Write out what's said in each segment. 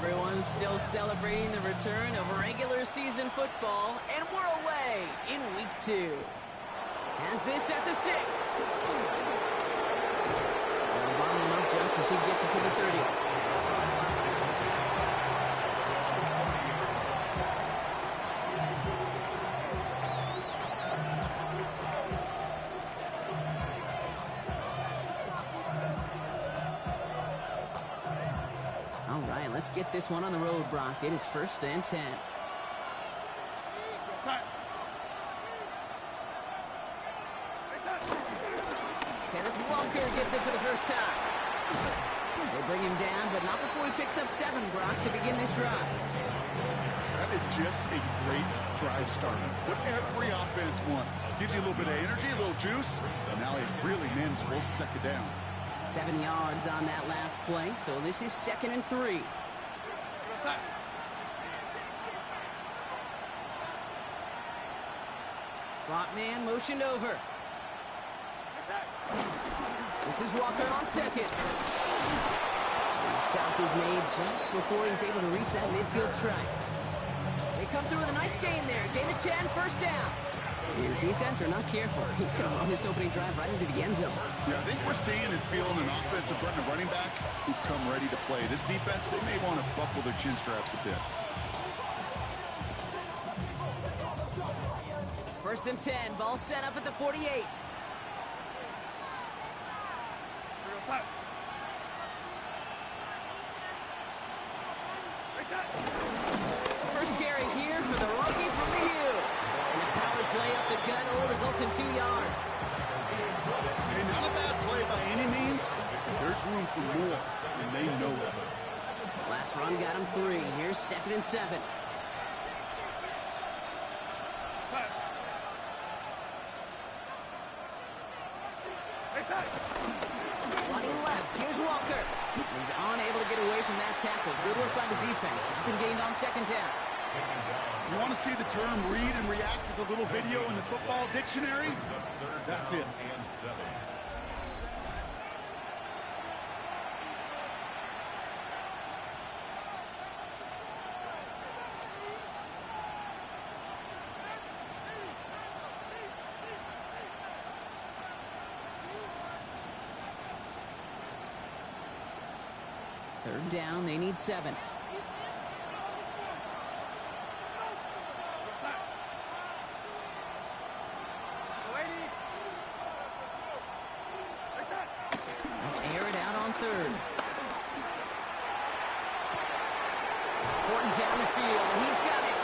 Everyone's still celebrating the return of regular season football, and we're away in week 2. Has this at the 6. They'll bottle him up just as he gets it to the 30. All right, let's get this one on the road, Brock. It is 1st and 10. Walker gets it for the first time. They bring him down, but not before he picks up 7, Brock, to begin this drive. That is just a great drive starter. What every offense wants. Gives you a little bit of energy, a little juice, and now a really manageable 2nd down. 7 yards on that last play, so this is 2nd and 3. Slot man motioned over. This is Walker on 2nd. And the stop is made just before he's able to reach that midfield strike. They come through with a nice gain there. Gain of 10, 1st down. And if these guys are not careful, he's going to run this opening drive right into the end zone. Yeah, I think we're seeing and feeling an offense in front of a running back who've come ready to play. This defense, they may want to buckle their chin straps a bit. 1st and 10, ball set up at the 48. First carry here for the rookie from the U. And the power play up the gut only results in 2 yards. And not a bad play by any means. There's room for more, and they know it. Last run got him 3. Here's 2nd and 7. Running left, here's Walker. He's unable to get away from that tackle. Good work by the defense. Nothing gained on 2nd down. You want to see the term read and react to the little video in the football dictionary? That's it. Third down, they need 7. Air it out on 3rd. Horton down the field, and he's got it.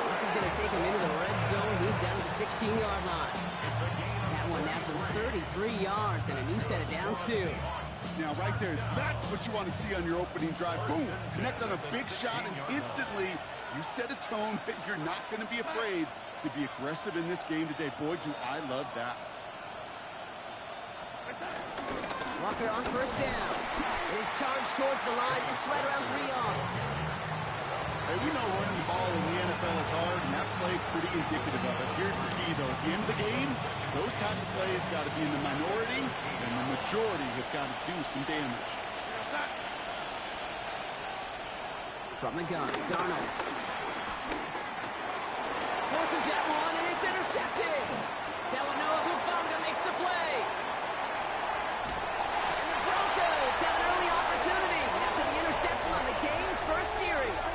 This is going to take him into the red zone. He's down to the 16-yard line. That one naps him 33 yards and a new set of downs, too. Now, right there, that's what you want to see on your opening drive. Boom! Connect on a big shot, and instantly you set a tone that you're not going to be afraid to be aggressive in this game today. Boy, do I love that. Walker on 1st down. He's charged towards the line. It's right around 3 yards. Hey, we know running the ball in the NFL is hard, and that play pretty indicative of it. Here's the key, though. At the end of the game, those type of plays got to be in the minority, and the majority have got to do some damage. From the gun, Darnold. Forces that one, and it's intercepted. Talanoa Hufanga makes the play. And the Broncos have an early opportunity after the interception on the game's first series.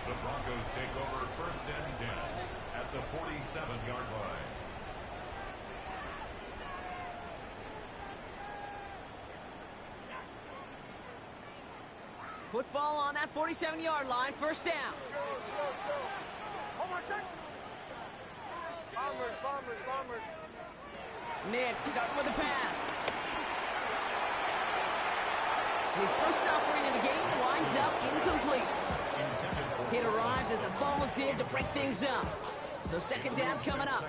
The Broncos take over 1st and 10 at the 47-yard line. Football on that 47-yard line, 1st down. Bombers. Nick starting with a pass. His first offering of the game winds up incomplete. It arrives as the ball did to break things up. So 2nd down coming up.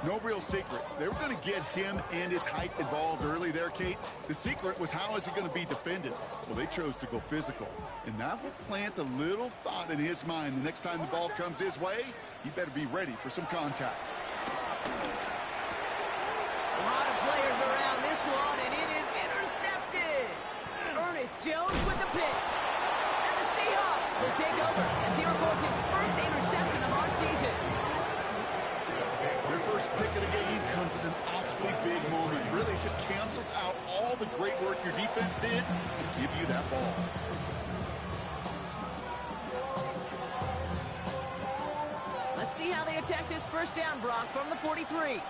No real secret. They were going to get him and his height involved early there, Kate. The secret was, how is he going to be defended? Well, they chose to go physical. And that will plant a little thought in his mind. The next time the ball comes his way, he better be ready for some contact. A lot of players around this one, pick of the game comes at an awfully big moment. Really just cancels out all the great work your defense did to give you that ball. Let's see how they attack this first down, Brock, from the 43.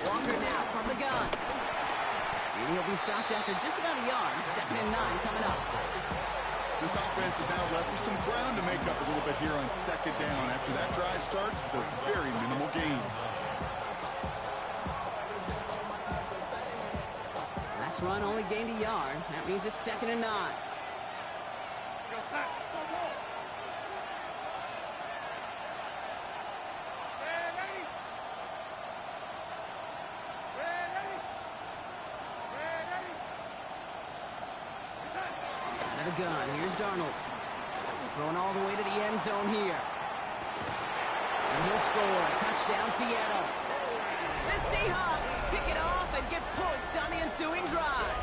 Walker now from the gun. And he'll be stopped after just about a yard. 2nd and 9 coming up. This offense is now left with some ground to make up a little bit here on 2nd down after that drive starts with a very minimal gain. Last run only gained a yard. That means it's 2nd and 9. Gun. Here's Darnold. Throwing all the way to the end zone here. And he'll score. Touchdown, Seattle. The Seahawks pick it off and get points on the ensuing drive.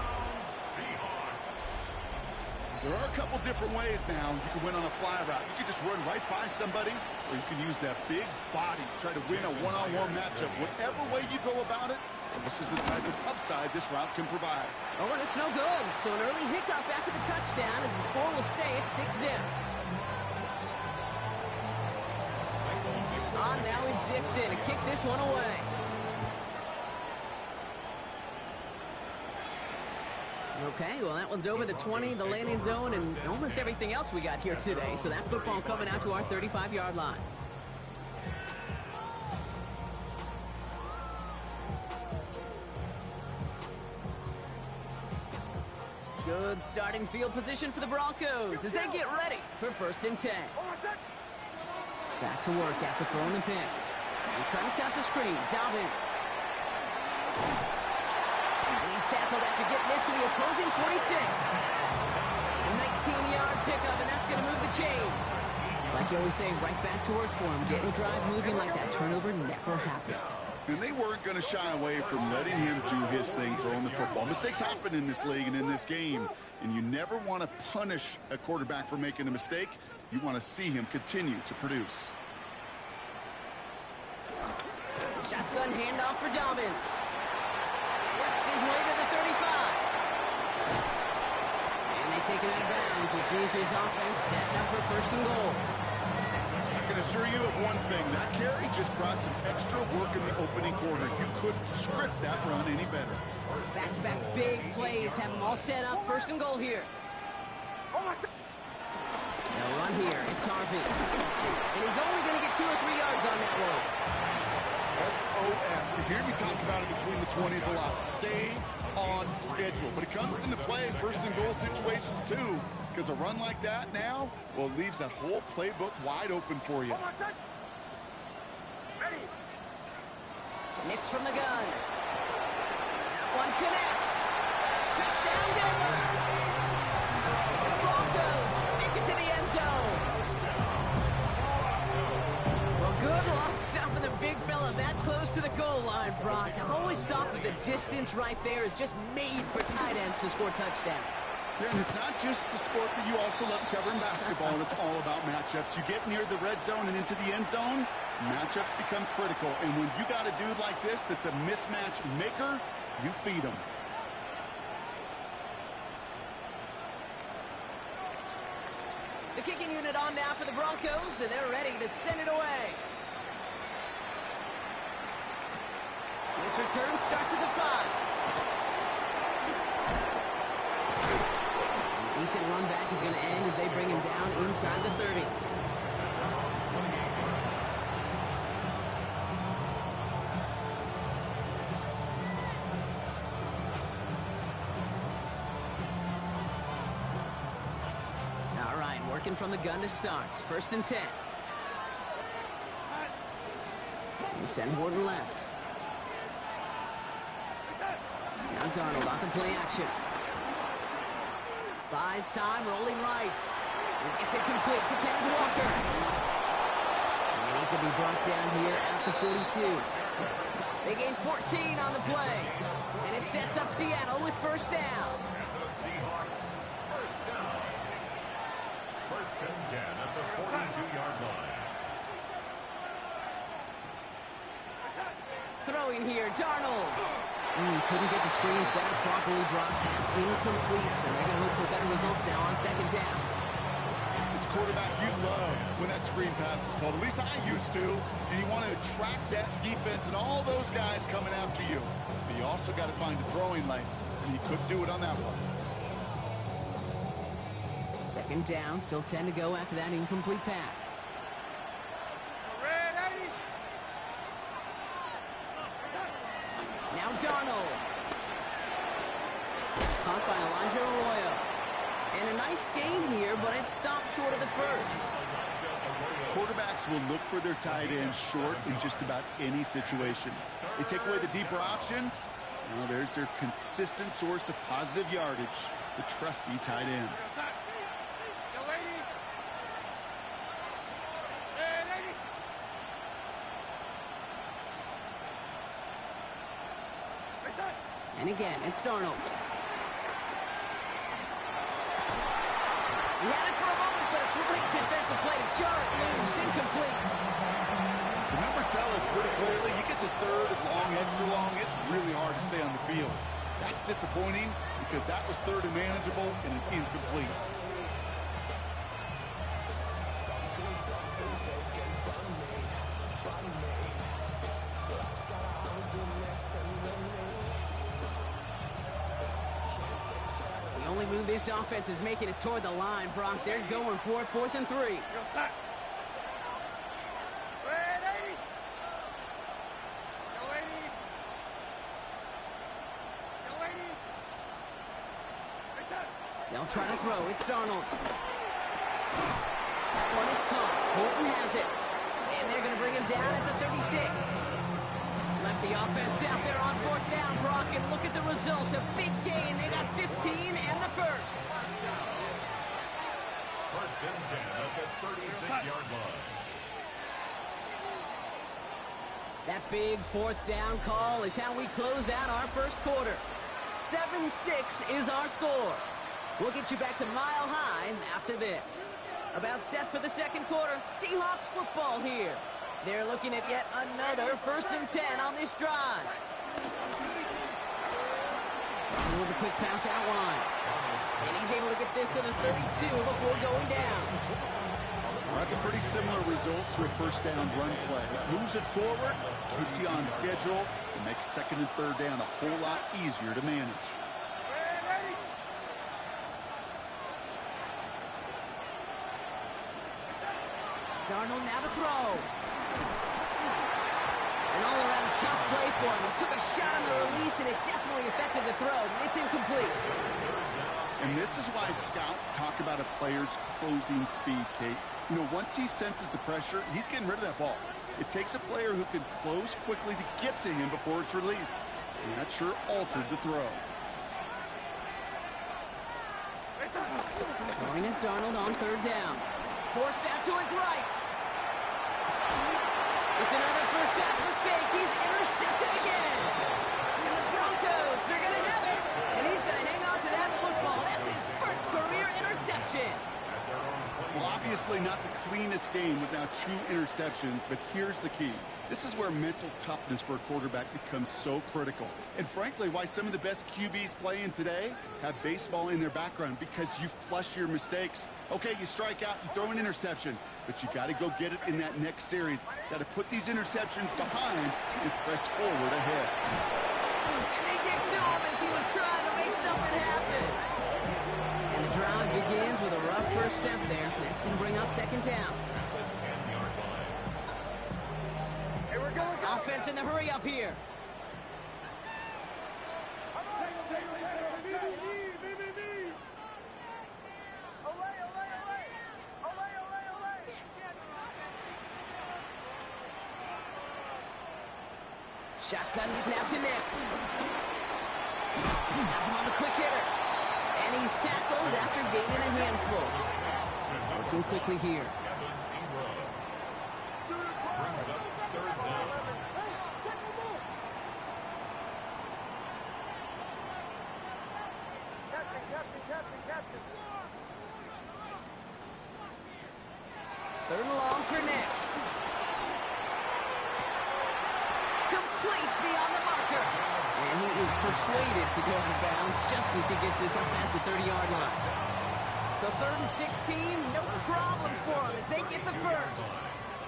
There are a couple different ways now. You can win on a fly route. You can just run right by somebody, or you can use that big body, try to win a one-on-one matchup. Whatever way you go about it, this is the type of upside this route can provide. Oh, and it's no good. So an early hiccup after the touchdown as the score will stay at 6-zip. On now is Dixon to kick this one away. Okay, well, that one's over the 20, the landing zone, and almost everything else we got here today. So that football coming out to our 35-yard line. Good starting field position for the Broncos as they get ready for 1st and 10. Back to work after throwing the pick. They try to set the screen. Dobbins. And he's tackled after getting this to the opposing 46. A 19-yard pickup, and that's going to move the chains. It's like you always say, right back to work for him. Getting the drive moving like that turnover never happened. And they weren't going to shy away from letting him do his thing throwing the football. Mistakes happen in this league and in this game, and you never want to punish a quarterback for making a mistake. You want to see him continue to produce. Shotgun handoff for Dobbins. Works his way to the 35. And they take him out of bounds, which means his offense setting up for 1st and goal. I can assure you of one thing. That carry just brought some extra work in the opening quarter. You couldn't script that run any better. Back-to-back big plays have them all set up. 1st and goal here. They'll run here. It's Harvey. And he's only going to get 2 or 3 yards on that one. SOS. You hear me talk about it between the 20s a lot. Stay on schedule. But it comes into play in 1st and goal situations too. Because a run like that now, well, it leaves that whole playbook wide open for you. Nix from the gun. That one connects. Touchdown, Denver. The Broncos make it to the end zone. Well, good luck stopping the big fella that close to the goal line, Brock. I've always thought that the distance right there is just made for tight ends to score touchdowns. Yeah, and it's not just the sport that you also love to cover in basketball, and it's all about matchups. You get near the red zone and into the end zone, matchups become critical. And when you got a dude like this that's a mismatch maker, you feed him. The kicking unit on now for the Broncos, and they're ready to send it away. This return starts at the 5. Decent run back is going to end as they bring him down inside the 30. All right, working from the gun to start. 1st and 10. We send Horton left. Now Darnold off the play action. Buys time, rolling right. It's incomplete to Kenneth Walker. And he's going to be brought down here at the 42. They gain 14 on the play. And it sets up Seattle with 1st down. And the Seahawks, 1st down. 1st and 10 at the 42-yard line. Throwing here, Darnold. Couldn't get the screen set up properly. Brock pass incomplete. And they're going to hope for better results now on second down. As a quarterback, you love when that screen pass is called. At least I used to. And you want to attract that defense and all those guys coming after you. But you also got to find a throwing lane. And he couldn't do it on that one. Second down, still 10 to go after that incomplete pass. Now Darnold. It's caught by Elijah Arroyo. And a nice gain here, but it stopped short of the first. Quarterbacks will look for their tight ends short in just about any situation. They take away the deeper options. Well, there's their consistent source of positive yardage, the trusty tight end. And again, it's Darnold. He had it for a moment, but a great defensive play to jar it loose, incomplete. The numbers tell us pretty clearly, you get to third and long, extra long, it's really hard to stay on the field. That's disappointing because that was third and manageable and an incomplete. Move this offense is making us toward the line, Brock. They're going for it, 4th and 3. They'll try to throw. It's Darnold. That one is caught. Bolton has it. And they're going to bring him down at the 36. Left the offense out there on 4th down, Brock, and look at the result. A big gain. They got 15 and the first. First and 10 at the 36-yard line. That big 4th down call is how we close out our first quarter. 7-6 is our score. We'll get you back to Mile High after this. About set for the second quarter. Seahawks football here. They're looking at yet another 1st and 10 on this drive. With a quick pass out wide. And he's able to get this to the 32 before going down. Well, that's a pretty similar result to a first down run play. Moves it forward, keeps you on schedule, and makes second and third down a whole lot easier to manage. Darnold now to throw. An all-around tough play for him. He took a shot on the release, and it definitely affected the throw. It's incomplete. And this is why scouts talk about a player's closing speed, Kate. You know, once he senses the pressure, he's getting rid of that ball. It takes a player who can close quickly to get to him before it's released. And that sure altered the throw. Throwing is Darnold on 3rd down. Forced out to his right. It's another first half mistake. He's intercepted again. And the Broncos are going to have it. And he's going to hang on to that football. That's his first career interception. Well, obviously not the cleanest game with now 2 interceptions, but here's the key. This is where mental toughness for a quarterback becomes so critical. And frankly, why some of the best QBs playing today have baseball in their background, because you flush your mistakes. Okay, you strike out, you throw an interception, but you got to go get it in that next series. Got to put these interceptions behind and press forward ahead. And they get to him as he was trying to make something happen. And the drive begins with a rough first step there. That's going to bring up second down. Offense in the hurry up here. Shotgun snap to Nix. Has him on the quick hitter. And he's tackled after gaining a handful. Looking quickly here. Brings up 3rd down. Third and long for Nix. complete beyond the marker. And he is persuaded to go out of bounds just as he gets this up past the 30-yard line. So 3rd and 16, no problem for him as they get the first.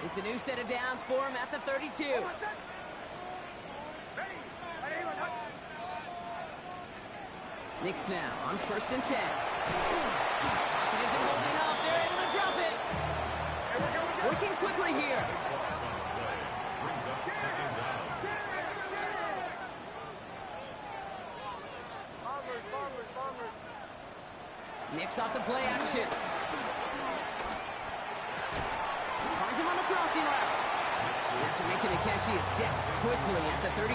It's a new set of downs for him at the 32. Knicks now on 1st and 10. It isn't holding up. They're able to drop it. Working quickly here. Brings up 2nd down. Knicks off the play action. Finds him on the crossing route. After making a catch, he is decked quickly at the 38.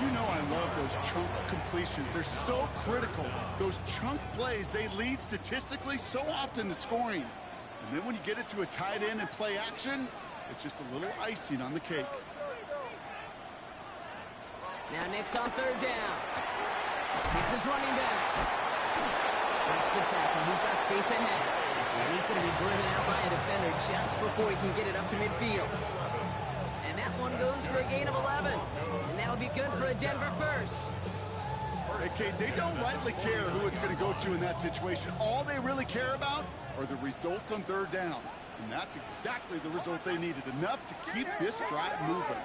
You know I love those chunk completions. They're so critical. Those chunk plays, they lead statistically so often to scoring. And then when you get it to a tight end and play action, it's just a little icing on the cake. Now Knicks on 3rd down. It's his running back. Breaks the tackle. He's got space ahead. And he's going to be driven out by a defender just before he can get it up to midfield. And that one goes for a gain of 11. And that'll be good for a Denver first. Hey, Kate, they don't rightly care who it's going to go to in that situation. All they really care about are the results on 3rd down. And that's exactly the result they needed. Enough to keep this drive moving.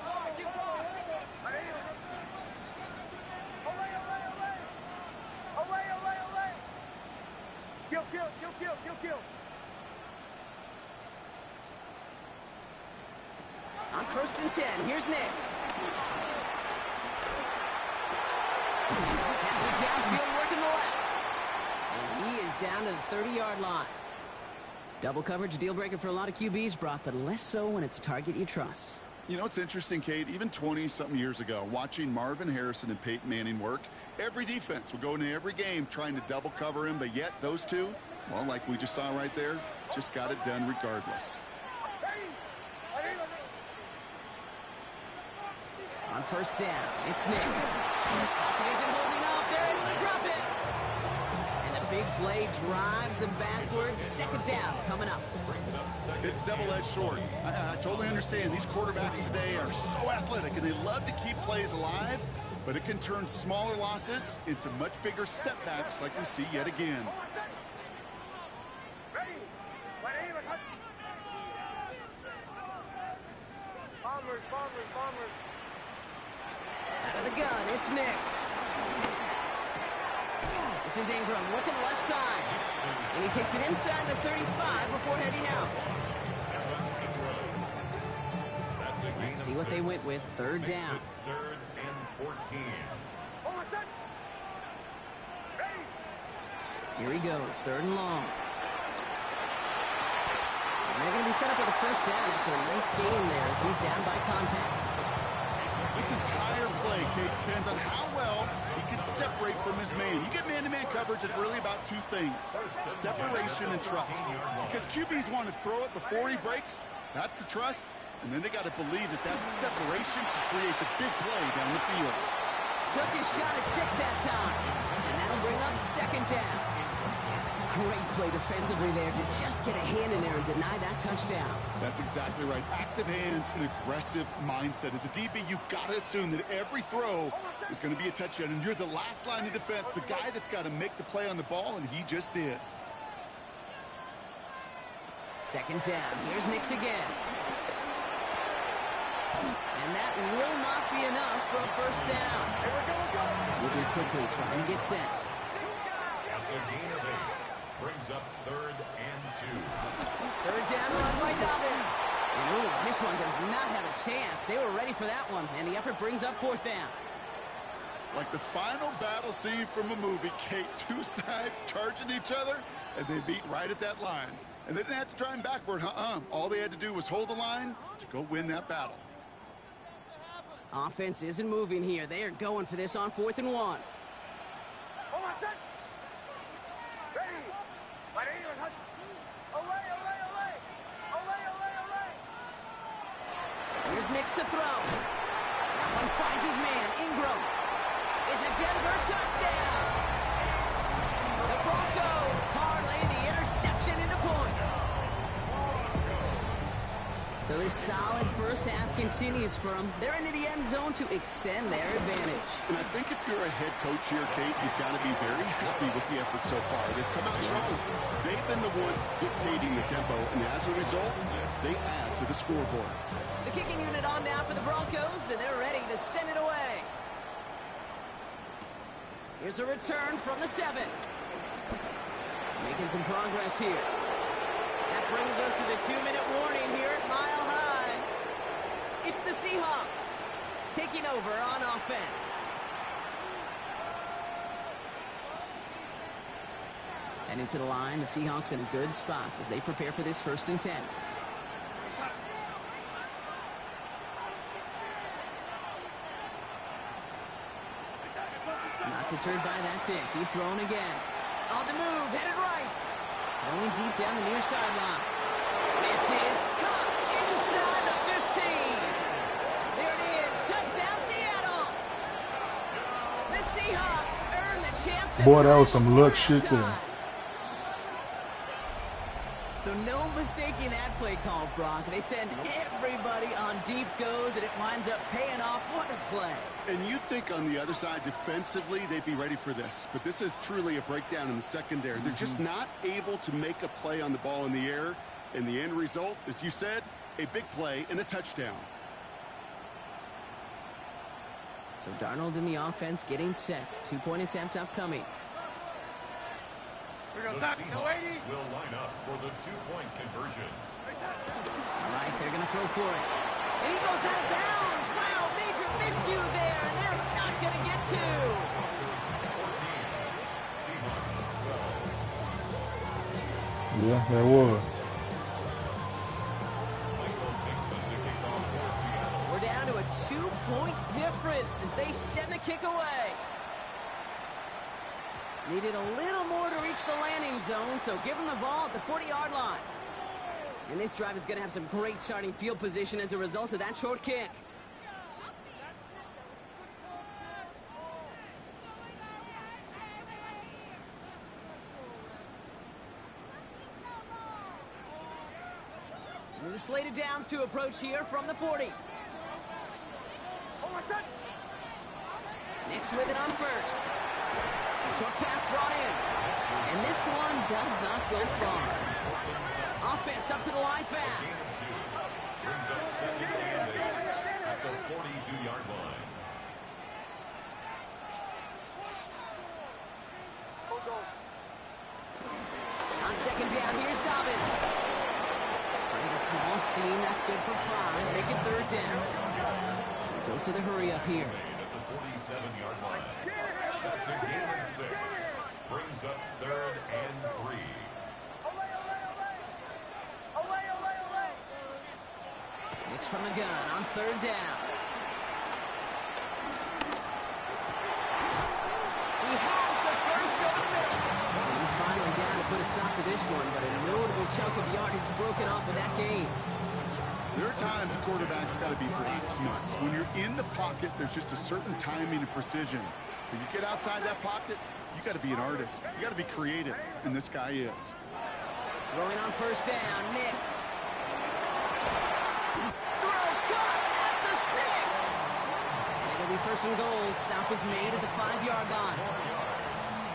Kill. On 1st and 10, here's Knicks. Has it downfield working the left. And he is down to the 30-yard line. Double coverage, deal breaker for a lot of QBs, Brock, but less so when it's a target you trust. You know, it's interesting, Kate, even 20-something years ago, watching Marvin Harrison and Peyton Manning work, every defense would go into every game trying to double cover him, but yet those two, well, like we just saw right there, just got it done regardless. On 1st down, it's Knicks. Pocket isn't holding up. They're able to drop it. And the big play drives them backwards. 2nd down coming up. It's double-edged sword. I totally understand. These quarterbacks today are so athletic, and they love to keep plays alive, but it can turn smaller losses into much bigger setbacks like we see yet again. Bombers. Out of the gun, it's Knicks. This is Ingram working the left side. And he takes it inside the 35 before heading out. Let's see what they went with. 3rd down. 3rd and 14. Here he goes. 3rd and long. And they're going to be set up with a 1st down after a nice gain there as he's down by contact. This entire play, Kate, depends on how well he can separate from his man. You get man-to-man coverage, it's really about two things: separation and trust. Because QBs want to throw it before he breaks. That's the trust. And then they got to believe that that separation can create the big play down the field. Took his shot at 6 that time. And that'll bring up 2nd down. Great play defensively there to just get a hand in there and deny that touchdown. That's exactly right. Active hands and aggressive mindset. As a DB, you've got to assume that every throw is going to be a touchdown, and you're the last line of defense, the guy that's got to make the play on the ball, and he just did. 2nd down. Here's Knicks again. And that will not be enough for a 1st down. Moving quickly, trying to get set. That's a gain of 8. Brings up 3rd and 2. 3rd down run by Dobbins. And ooh, this one does not have a chance. They were ready for that one, and the effort brings up 4th down. Like the final battle scene from a movie, Kate, two sides charging each other, and they beat right at that line. And they didn't have to try him backward, All they had to do was hold the line to go win that battle. Offense isn't moving here. They are going for this on 4th and 1. Here's Knicks to throw. That one finds his man, Ingram. It's a Denver touchdown. The Broncos parlay the interception into points. So this solid first half continues for them. They're into the end zone to extend their advantage. And I think if you're a head coach here, Kate, you've got to be very happy with the effort so far. They've come out strong. They've been the ones dictating the tempo, and as a result, they add to the scoreboard. The kicking unit on now for the Broncos, and they're ready to send it away. Here's a return from the 7. Making some progress here. That brings us to the 2-minute warning here at Mile High. It's the Seahawks taking over on offense. And into the line, the Seahawks in a good spot as they prepare for this 1st and 10. Not deterred by that pick. He's thrown again. On the move, headed right. Going deep down the near sideline. This is caught inside the 15. There it is. Touchdown, Seattle. The Seahawks earn the chance to... Boy, that was some luck shit there. So no mistaking that play call, Brock. They send everybody on deep goes, and it winds up paying off. What a play. And you'd think on the other side, defensively, they'd be ready for this. But this is truly a breakdown in the secondary. They're just not able to make a play on the ball in the air. And the end result, as you said, a big play and a touchdown. So Darnold in the offense getting set. 2-point attempt upcoming. The Seahawks will line up for the 2-point conversion. All right, they're going to throw for it. And he goes out of bounds. Wow, major miscue there, and they're not going to get 2. 14. Seahawks 12. Yeah, that was. Michael Dixon to kick off for Seattle. We're down to a 2-point difference as they send the kick away. Needed a little more to reach the landing zone, so give them the ball at the 40-yard line. And this drive is going to have some great starting field position as a result of that short kick. New slated downs to approach here from the 40. Nix with it on first. Short pass brought in. And this one does not go far. Offense up to the line fast. Brings up 2nd and 8 at the 42-yard line. On 2nd down, here's Dobbins. Finds a small seam, that's good for 5. Make it 3rd down. Goes to the hurry up here. At the 47-yard line. That's a gain of 6. Brings up 3rd and 3. Nix from the gun on 3rd down. He has the first over the middle. And he's finally down to put a stop to this one, but a notable chunk of yardage broken off of that game. There are times a quarterback's got to be blacksmith. When you're in the pocket, there's just a certain timing and precision. When you get outside that pocket, you got to be an artist. You got to be creative, and this guy is. Throwing on 1st down, Nix. Throw caught at the 6. And it'll be 1st and goal. Stop is made at the 5-yard line.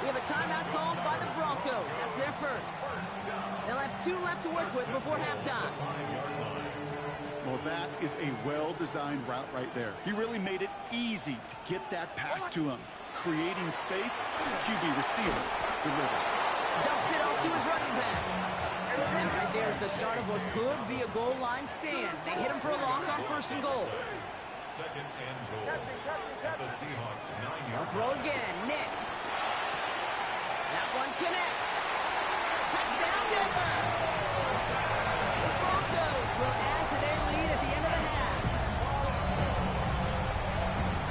We have a timeout called by the Broncos. That's their first. They'll have 2 left to work with before halftime. Well, that is a well-designed route right there. He really made it easy to get that pass to him. Creating space, QB receiver, deliver. Dumps it off to his running back. And that right there is the start of what could be a goal line stand. They hit him for a loss on 1st and goal. 2nd and goal. At the Seahawks 9-yard They'll throw again. Nix. That one connects. Touchdown, Denver. The Broncos will add to their lead at the end of the half.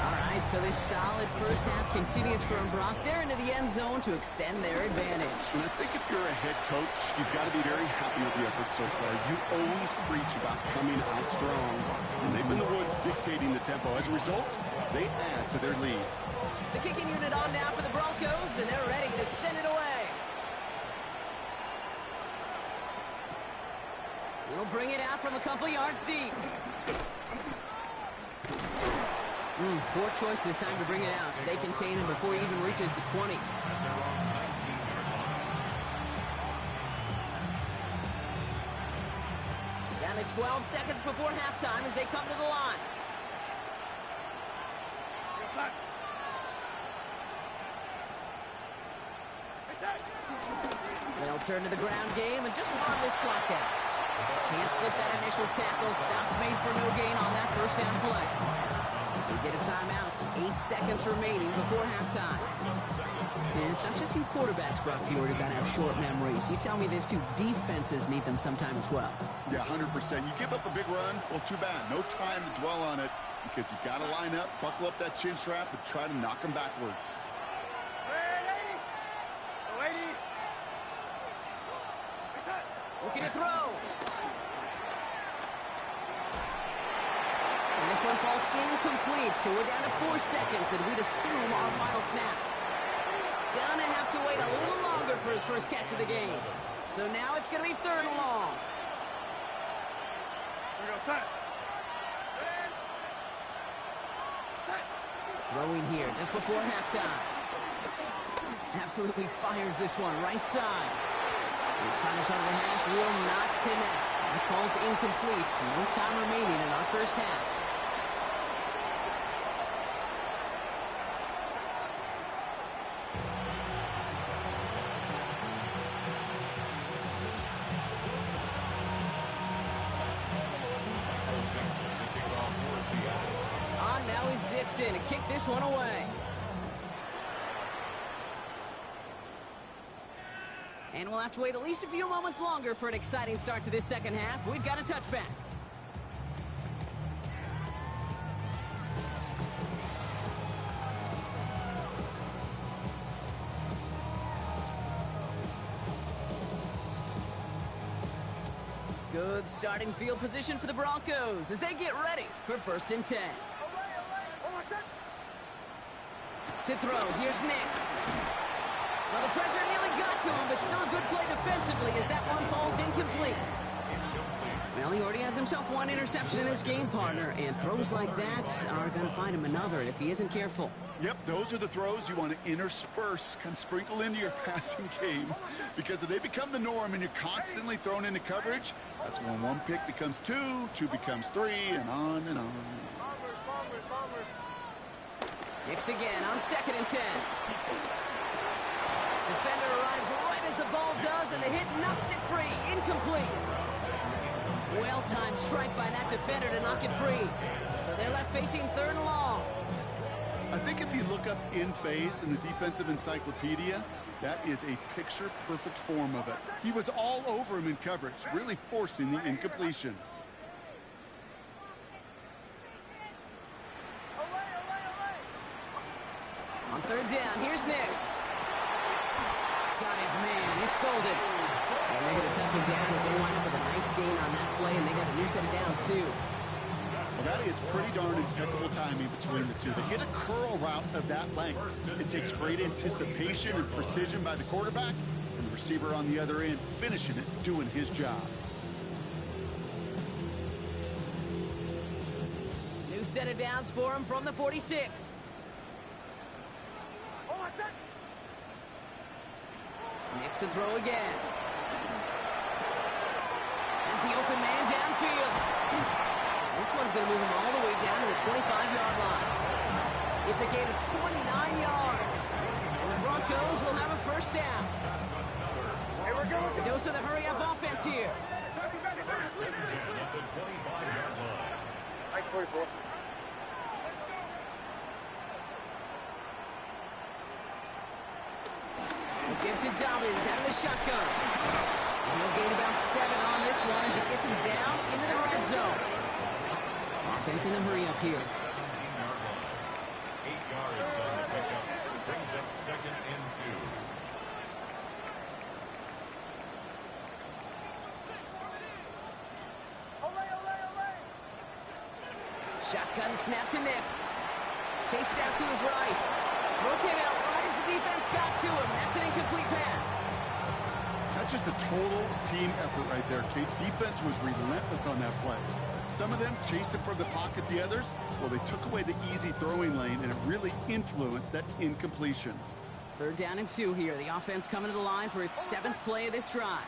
All right, so this solid first half continues from Brock. They're into the end zone to extend their advantage. And I think if you're a head coach, you've got to be very happy with the effort so far. You always preach about coming out strong. And they've been the ones dictating the tempo. As a result, they add to their lead. The kicking unit on now for the Broncos, and they're ready to send it away. He'll bring it out from a couple yards deep. Poor choice this time to bring it out, so they contain him before he even reaches the 20. Down to 12 seconds before halftime as they come to the line. They'll turn to the ground game and just run this clock out. Can't slip that initial tackle. Stops made for no gain on that first down play. They get a timeout. 8 seconds remaining before halftime. And it's not just you quarterbacks, Brock Ford, who got to have short memories. You tell me these two defenses need them sometime as well. Yeah, 100%. You give up a big run, well, too bad. No time to dwell on it because you got to line up, buckle up that chin strap, and try to knock them backwards. Looking to throw. And this one falls incomplete, so we're down to 4 seconds, and we'd assume our final snap. Gonna have to wait a little longer for his first catch of the game. So now it's gonna be 3rd and long. Throwing here just before halftime. Absolutely fires this one right side. His final shot of the half will not connect. That falls incomplete. No time remaining in our first half. On now is Dixon to kick this one away. And we'll have to wait at least a few moments longer for an exciting start to this second half. We've got a touchback. Good starting field position for the Broncos as they get ready for 1st and 10. To throw, here's Nix. Well, the pressure nearly got to him, but still a good play defensively as that one falls incomplete. Well, he already has himself one interception in his game, partner, and throws like that are going to find him another if he isn't careful. Yep, those are the throws you want to intersperse, kind of sprinkle into your passing game, because if they become the norm and you're constantly thrown into coverage, that's when 1 pick becomes 2, 2 becomes 3, and on and on. Nix again on 2nd and 10. Defender arrives right as the ball does, and the hit knocks it free. Incomplete. Well-timed strike by that defender to knock it free. So they're left facing 3rd and long. I think if you look up in phase in the defensive encyclopedia, that is a picture-perfect form of it. He was all over him in coverage, really forcing the incompletion. On 3rd down, here's Nix. Got his man, it's golden. And they're going to touch him down as they wind up with a nice gain on that play, and they got a new set of downs, too. Well, that is pretty darn impeccable timing between the two. To hit a curl route of that length, it takes great anticipation and precision by the quarterback, and the receiver on the other end finishing it, doing his job. New set of downs for him from the 46. Nix to throw again. As the open man downfield. This one's going to move him all the way down to the 25-yard line. It's a gain of 29 yards. And the Broncos will have a 1st down. A dose of the hurry-up offense here. Like 44. Give to Dobbins out of the shotgun. And he'll gain about 7 on this one as he gets him down into the red zone. Offense in the hurry up here. 17-yard line. 8 yards on the pickup. Brings up 2nd and 2. Shotgun snap to Nix. Chased out to his right. Throw came out right as the defense got to him. That's an incomplete pass. That's just a total team effort right there, Kate. Defense was relentless on that play. Some of them chased it from the pocket. The others, well, they took away the easy throwing lane, and it really influenced that incompletion. 3rd down and 2 here. The offense coming to the line for its 7th play of this drive.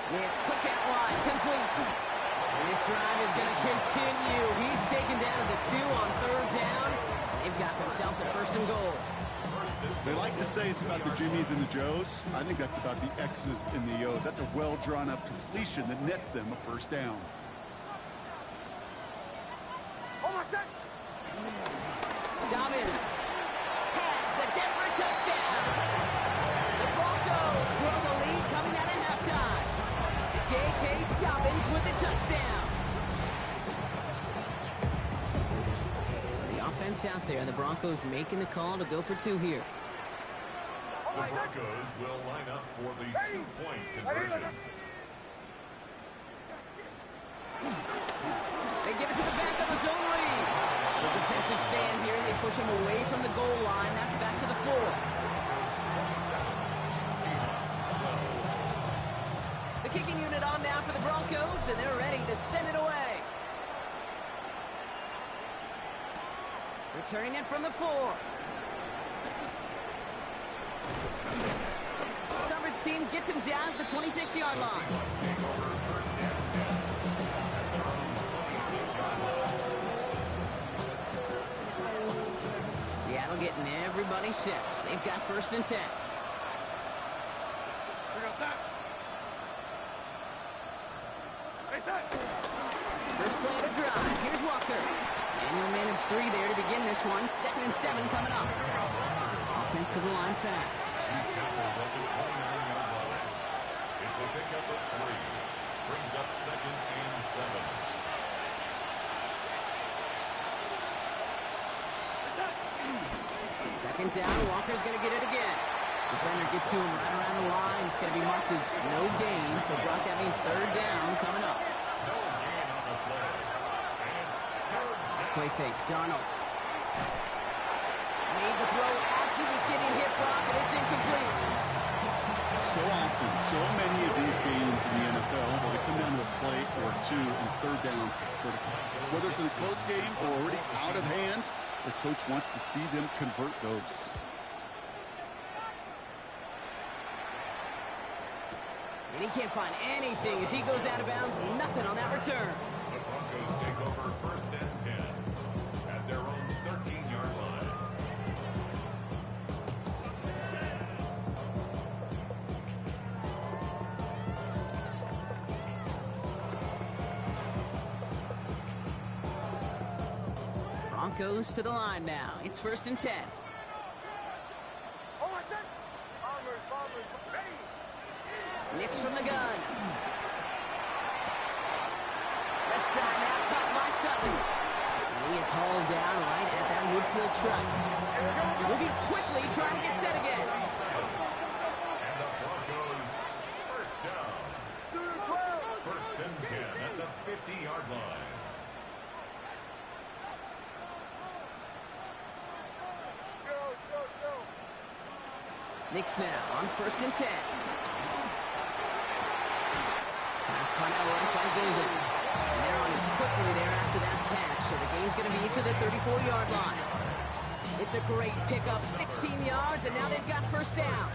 It's quick out wide, complete. And this drive is going to continue. He's taken down at the 2 on 3rd down. They've got themselves a 1st and goal. They like to say it's about the Jimmies and the Joes. I think that's about the X's and the O's. That's a well-drawn-up completion that nets them a 1st down. Dobbins has the Denver touchdown. The Broncos grow the lead coming out of halftime. J.K. Dobbins with the touchdown. So the offense out there, the Broncos making the call to go for 2 here. The Broncos will line up for the 2-point conversion. They give it to the back of the zone lead. The defensive stand here. They push him away from the goal line. That's back to the 4. The kicking unit on now for the Broncos, and they're ready to send it away. Returning it from the 4. Coverage team gets him down at the 26-yard line. Seattle getting everybody set. They've got 1st and 10. First play of the drive. Here's Walker. And he'll manage 3 there to begin this one. 2nd and 7 coming up. Offensive line fast. He's tackled at the 29-yard line. It's a pickup of 3. Brings up 2nd and 7. Second down, Walker's going to get it again. Defender gets to him right around the line. It's going to be marked as no gain, so Brock, that means 3rd down coming up. No gain on the play. And it's 3rd down. Play fake, Darnold. Made the throw as he was getting hit, Brock, and it's incomplete. So often, so many of these games in the NFL, well, they come down to a play or 2 and 3rd downs critical. Whether it's in a close game or already out of hand, the coach wants to see them convert those. And he can't find anything as he goes out of bounds. Nothing on that return. The Broncos take over 1st and 10 at their own 13-yard line. Broncos to the line now. It's 1st and 10. Nix from the gun. Left side now caught by Sutton. And he is hauled down right at that midfield stripe. Moving quickly, trying to get set again. And the Broncos 1st down. 1st and 10 at the 50-yard line. Nix now on 1st and 10. Pass caught out right by Golden. And they're on him quickly there after that catch. So the game's going to be to the 34-yard line. It's a great pickup, 16 yards, and now they've got 1st down.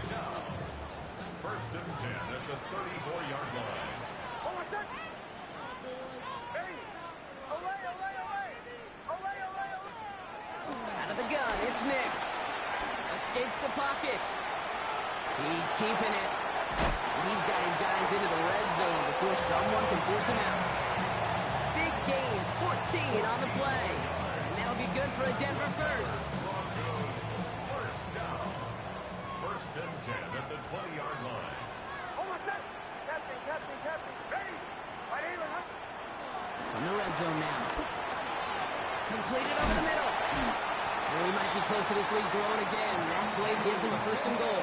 1st and 10 at the 34-yard line. Out of the gun, it's Nix. Escapes the pocket. He's keeping it. He's got his guys into the red zone before someone can force him out. Big gain, 14 on the play. And that'll be good for a Denver 1st. Broncos 1st down. 1st and 10 at the 20-yard line. From the red zone now. Completed over the middle. Well, he might be close to this lead growing again. That play gives him a 1st and goal.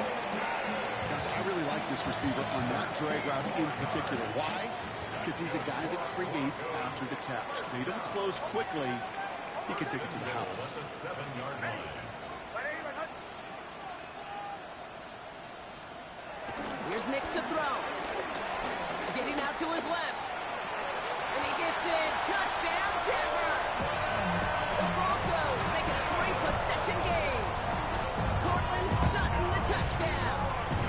Jaguars, I really like this receiver on that drag route in particular. Why? Because he's a guy that creates after the catch. They don't close quickly. He can take it to the house. At the 7-yard line. Here's Nix to throw. Getting out to his left. And he gets in. Touchdown, Denver! The Broncos making a 3-possession game. Cortland Sutton, the touchdown.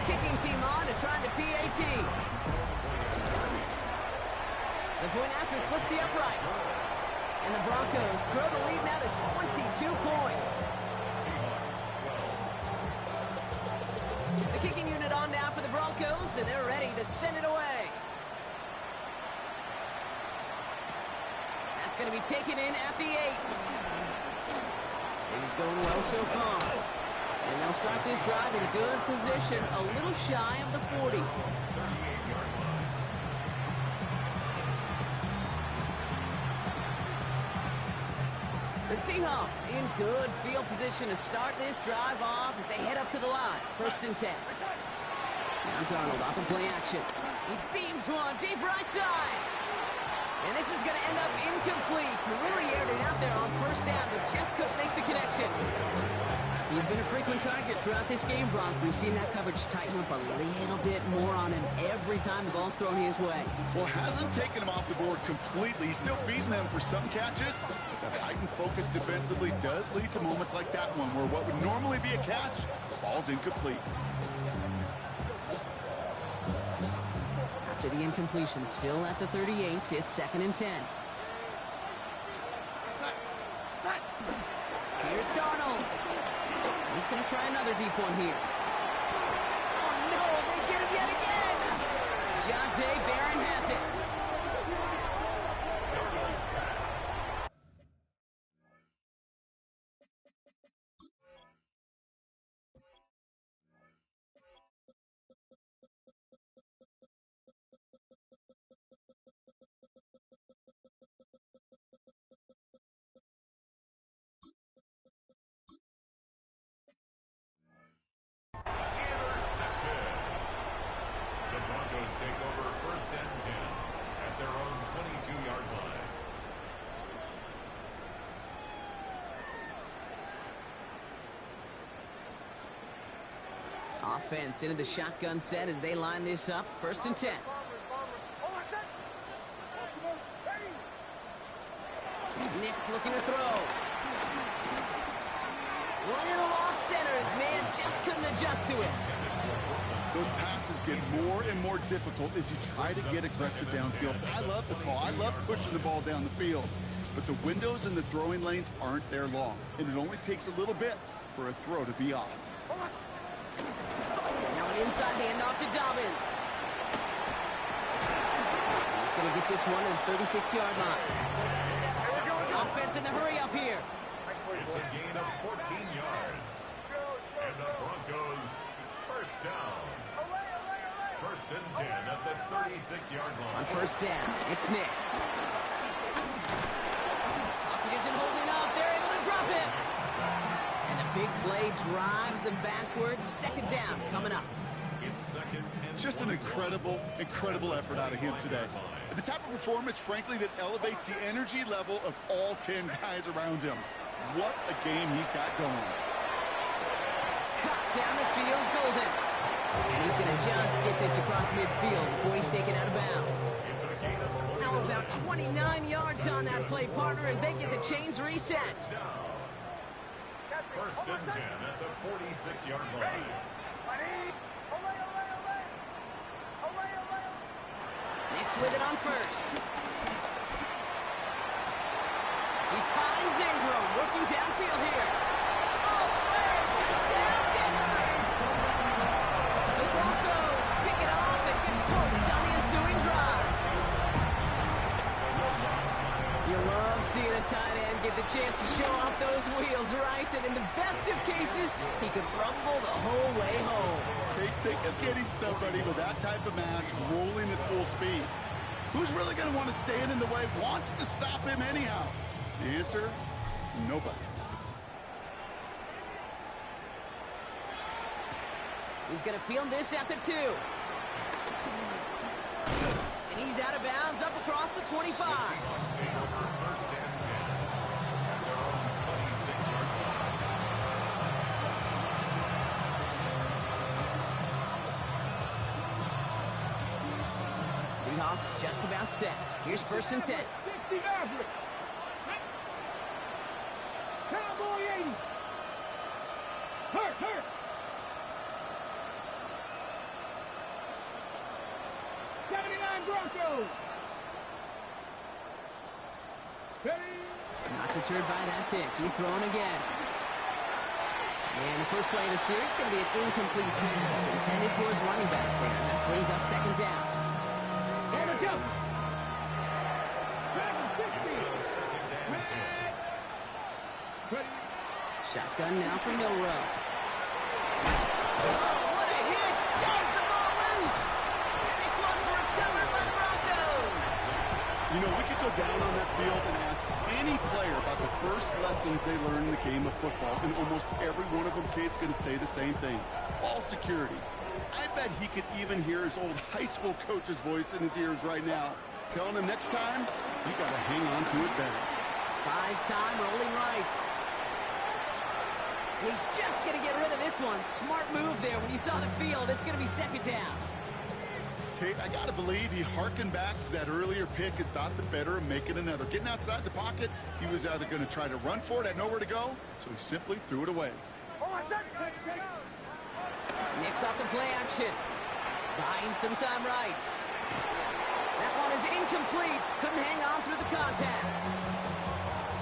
Kicking team on to try the PAT. The point after splits the uprights. And the Broncos grow the lead now to 22 points. The kicking unit on now for the Broncos, and they're ready to send it away. That's going to be taken in at the 8. Things going well so far. And they'll start this drive in good position, a little shy of the 40. The Seahawks in good field position to start this drive off as they head up to the line. 1st and 10. Now Darnold off the play action. He beams one deep right side. And this is going to end up incomplete. Really aired it out there on 1st down, but just couldn't make the connection. He's been a frequent target throughout this game, Bronk. We've seen that coverage tighten up a little bit more on him every time the ball's thrown his way. Well, hasn't taken him off the board completely. He's still beating them for some catches. That heightened focus defensively does lead to moments like that one, where what would normally be a catch falls incomplete. After the incompletion, still at the 38, it's 2nd and 10. Here's Darnold. He's going to try another deep one here. Oh, no, they get him yet again. Jonte Barron has it. Take over 1st and 10 at their own 22-yard line. Offense into the shotgun set as they line this up. 1st and 10. Nix looking to throw. Little off center. His man just couldn't adjust to it. Those passes get more and more difficult as you try to get aggressive downfield. I love the call. I love pushing the ball down the field. But the windows in the throwing lanes aren't there long. And it only takes a little bit for a throw to be off. Now an inside handoff to Dobbins. He's going to get this one at the 36-yard line. Offense in the hurry up here. It's a gain of 14 yards. And the Broncos 1st down. 1st and 10 at the 36-yard line. On 1st down, it's Nix. Pocket isn't holding up. They're able to drop it. And the big play drives them backwards. 2nd down coming up. It's 2nd and Just an incredible effort out of him today. The type of performance, frankly, that elevates the energy level of all 10 guys around him. What a game he's got going. Cut down the field, Golden. And he's going to just get this across midfield before he's taken out of bounds. How about 29 yards on that play, partner, as they get the chains reset. 1st and 10 at the 46-yard line. Nix with it on 1st. He finds Ingram working downfield here. All the way, touchdown, Denver! The Broncos pick it off and get points on the ensuing drive. You love seeing a tight end get the chance to show off those wheels, right? And in the best of cases, he could rumble the whole way home. They think of getting somebody with that type of mass rolling at full speed. Who's really going to want to stand in the way, wants to stop him anyhow? The answer, nobody. He's going to field this at the 2. And he's out of bounds up across the 25. The Seahawks take over first and 10 at their own 26-yard line. Seahawks just about set. Here's first and 10. 60 average. Cowboy 80. Hurt. 79 Broncos. Steady. Not deterred by that pick. He's throwing again. And the first play of the series is going to be an incomplete pass intended for his running back there. That brings up second down. On the go. It's second and 10. Ready. Shotgun now for Milrow. Oh, what a hit! Drives the ball loose! And this one's recovered by the Broncos! You know, we could go down on that field and ask any player about the first lessons they learned in the game of football, and almost every one of them, Kate's going to say the same thing. Ball security. I bet he could even hear his old high school coach's voice in his ears right now, telling him next time, you got to hang on to it better. Buys time, rolling right. He's just going to get rid of this one. Smart move there. When you saw the field, it's going to be second down. Kate, I got to believe he hearkened back to that earlier pick and thought the better of making another. Getting outside the pocket, he was either going to try to run for it, had nowhere to go, so he simply threw it away. Nicks off the play action. Buying some time right. That one is incomplete. Couldn't hang on through the contact.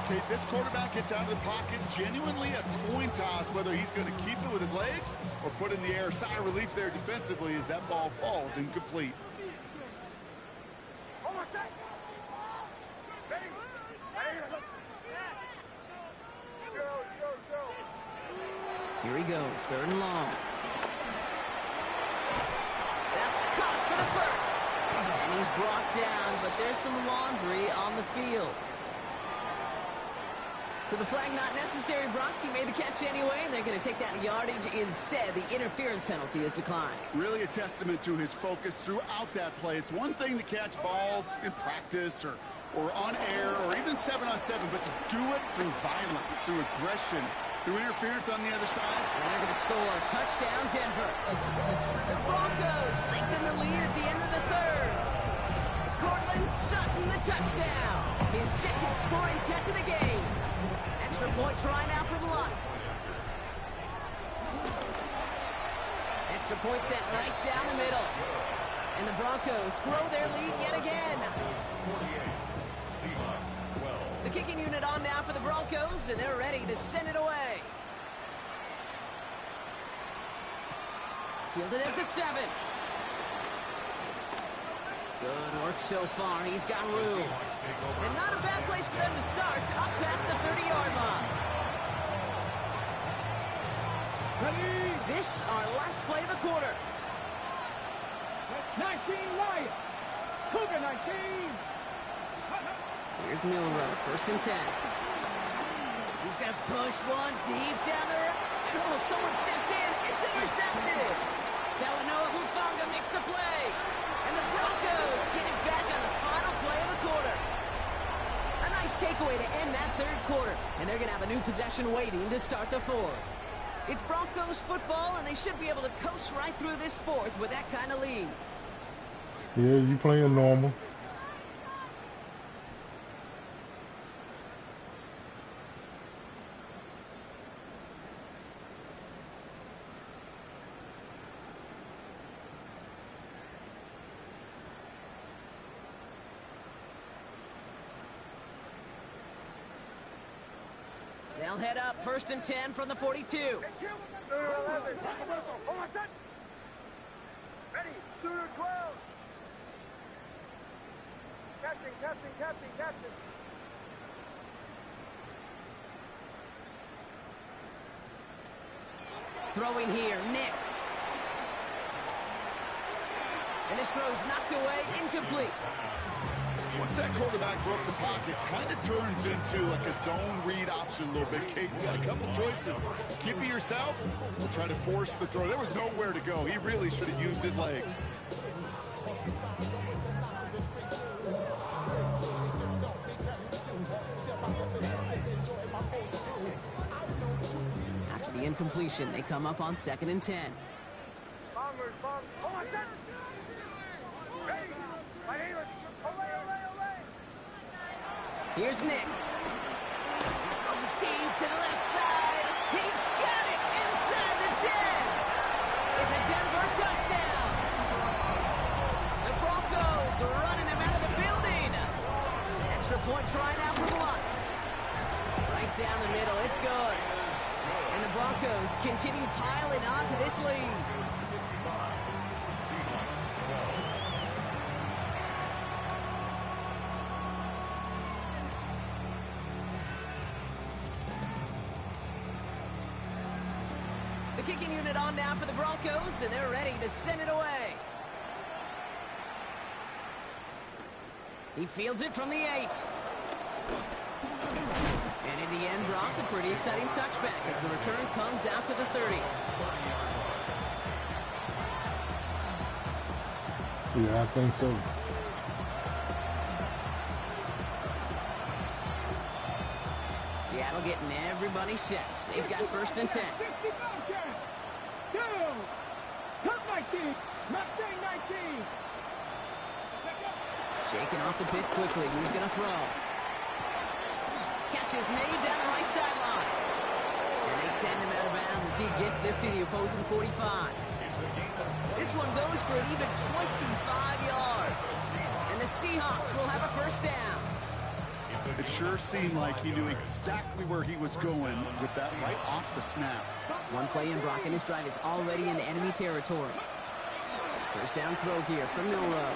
Kate, this quarterback gets out of the pocket, genuinely a coin toss, whether he's going to keep it with his legs or put in the air. Sigh of relief there defensively as that ball falls incomplete. Here he goes, third and long. That's caught for the first. And he's brought down, but there's some laundry on the field. So the flag not necessary, Brock. He made the catch anyway, and they're going to take that yardage instead. The interference penalty is declined. Really a testament to his focus throughout that play. It's one thing to catch balls in practice or on air or even 7-on-7, but to do it through violence, through aggression, through interference on the other side. And they're going to score a touchdown, Denver. The Broncos lengthen the lead at the end of the third. Cortland Sutton, the touchdown. His second scoring catch of the game. Extra point try now from Lutz. Extra point sent right down the middle. And the Broncos grow their lead yet again. 48, Seahawks 12. The kicking unit on now for the Broncos, and they're ready to send it away. Fielded at the 7. Good work so far. He's got room. And not a bad place for them to start, up past the 30-yard line. Ready. This, our last play of the quarter. 19 Lions. Cougar 19. Here's Milrow, first and 10. He's going to push one deep down there. And oh, someone stepped in. It's intercepted. Talanoa Hufanga makes the play. And the Broncos get it back on the final play of the quarter. A nice takeaway to end that third quarter. And they're going to have a new possession waiting to start the fourth. It's Broncos football, and they should be able to coast right through this fourth with that kind of lead. Yeah, you playing normal. They'll head up first and 10 from the 42. Ready. 2 to 12. Captain. Throwing here, Nix. And this throw's knocked away, incomplete. What Once that quarterback broke the pocket, kind of turns into like a zone read option a little bit. Kate, you got a couple choices. Keep it yourself or try to force the throw. There was nowhere to go. He really should have used his legs. After the incompletion, they come up on 2nd and 10. Here's Nix. Deep to the left side. He's got it inside the 10. It's a Denver touchdown. The Broncos running them out of the building. Extra point try now for Lutz. Right down the middle. It's good. And the Broncos continue piling on to this lead. The kicking unit on now for the Broncos, and they're ready to send it away. He fields it from the 8. And in the end, Brock, a pretty exciting touchback as the return comes out to the 30. Yeah, I think so. Seattle getting everybody set. They've got 1st and 10. Shaking off the pit quickly. Who's going to throw? Catch is made down the right sideline. And they send him out of bounds as he gets this to the opposing 45. This one goes for an even 25 yards. And the Seahawks will have a 1st down. It sure seemed like he knew exactly where he was going with that right off the snap. One play in Brock and his drive is already in enemy territory. 1st down throw here from Milrow.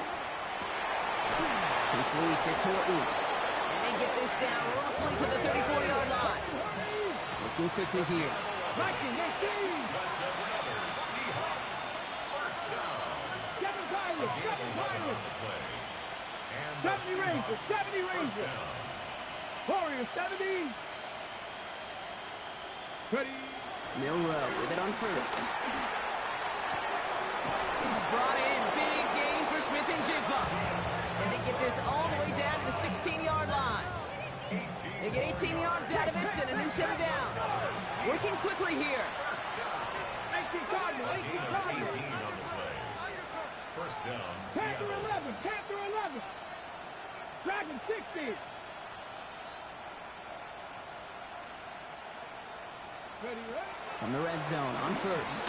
Completes, it's Horton. And they get this down roughly to the 34-yard line. Looking quickly here. 70 Rangers, 70 Rangers. Warriors, 70. Ready. Milrow with it on 1st. This is brought in. Big gain for Smith and Jigba. And they get this all the way down to the 16-yard line. They get 18 yards out of it and a new set of downs. Working quickly here. 18 Cardinals, 18 Cardinals. 18 on the play. 1st down, Panther Seattle. 11, Panther 11. Dragon 60. Ready, ready. From the red zone on 1st.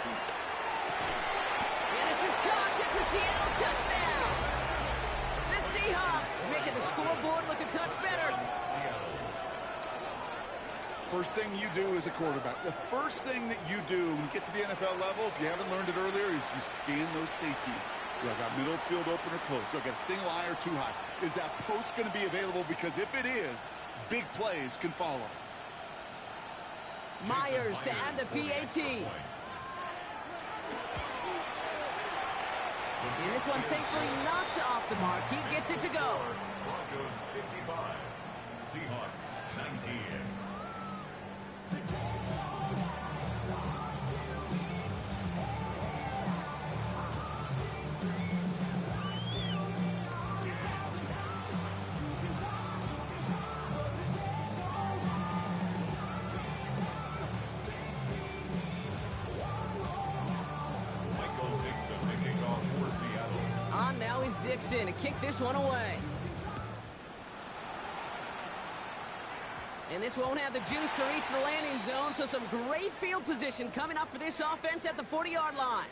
And this is caught. It's a Seattle touchdown. The Seahawks making the scoreboard look a touch better. First thing you do as a quarterback, the first thing that you do when you get to the NFL level, if you haven't learned it earlier, is you scan those safeties. Do I got middle field open or close? Do I got a single eye or too high? Is that post going to be available? Because if it is, big plays can follow. Myers to add the PAT. And this one thankfully not off the mark. He gets it to go. Broncos 55, Seahawks 19. On now is Dixon to kick this one away. And this won't have the juice to reach the landing zone, so some great field position coming up for this offense at the 40-yard line.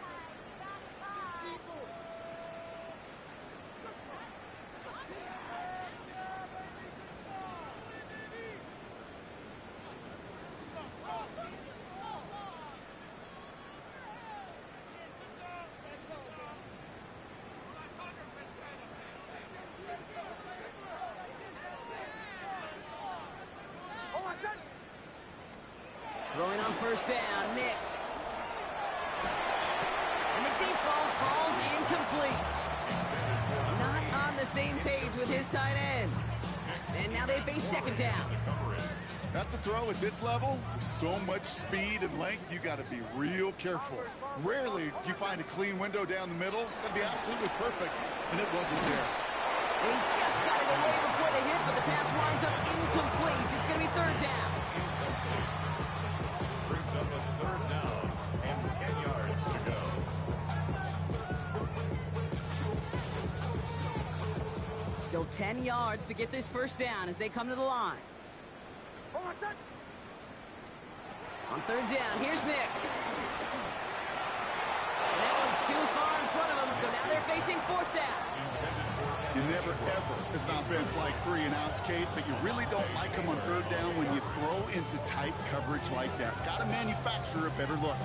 Throwing on 1st down, Nix. And the deep ball falls incomplete. Not on the the same page with his tight end. And now they face second down. That's a throw at this level. With so much speed and length, you got to be real careful. Rarely do you find a clean window down the middle. That'd be absolutely perfect, and it wasn't there. They just got it away before they hit, but the pass winds up incomplete. It's going to be third down. Brings up a third down and 10 yards to go. Still 10 yards to get this first down as they come to the line. On third down, here's Nix. And that one's too far in front of them, so now they're facing fourth down. You never, ever, as an offense, like 3-and-outs, Kate, but you really don't like them on third down when you throw into tight coverage like that. Got to manufacture a better look.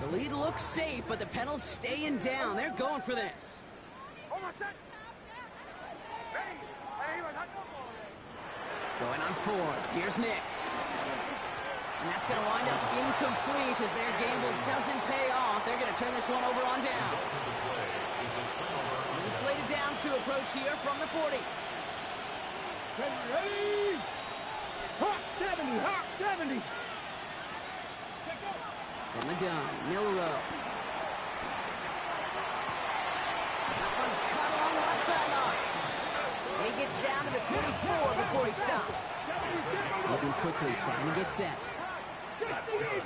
The lead looks safe, but the Penals staying down. They're going for this. Going on fourth. Here's Nix. And that's going to wind up incomplete as their gamble doesn't pay off. They're going to turn this one over on downs. Slated downs to approach here from the 40. Ready? Hawk 70, Hawk 70. From the gun, Milrow. That one's cut along the left sideline. And he gets down to the 24 before he stopped. Moving quickly, trying to get set. That's good.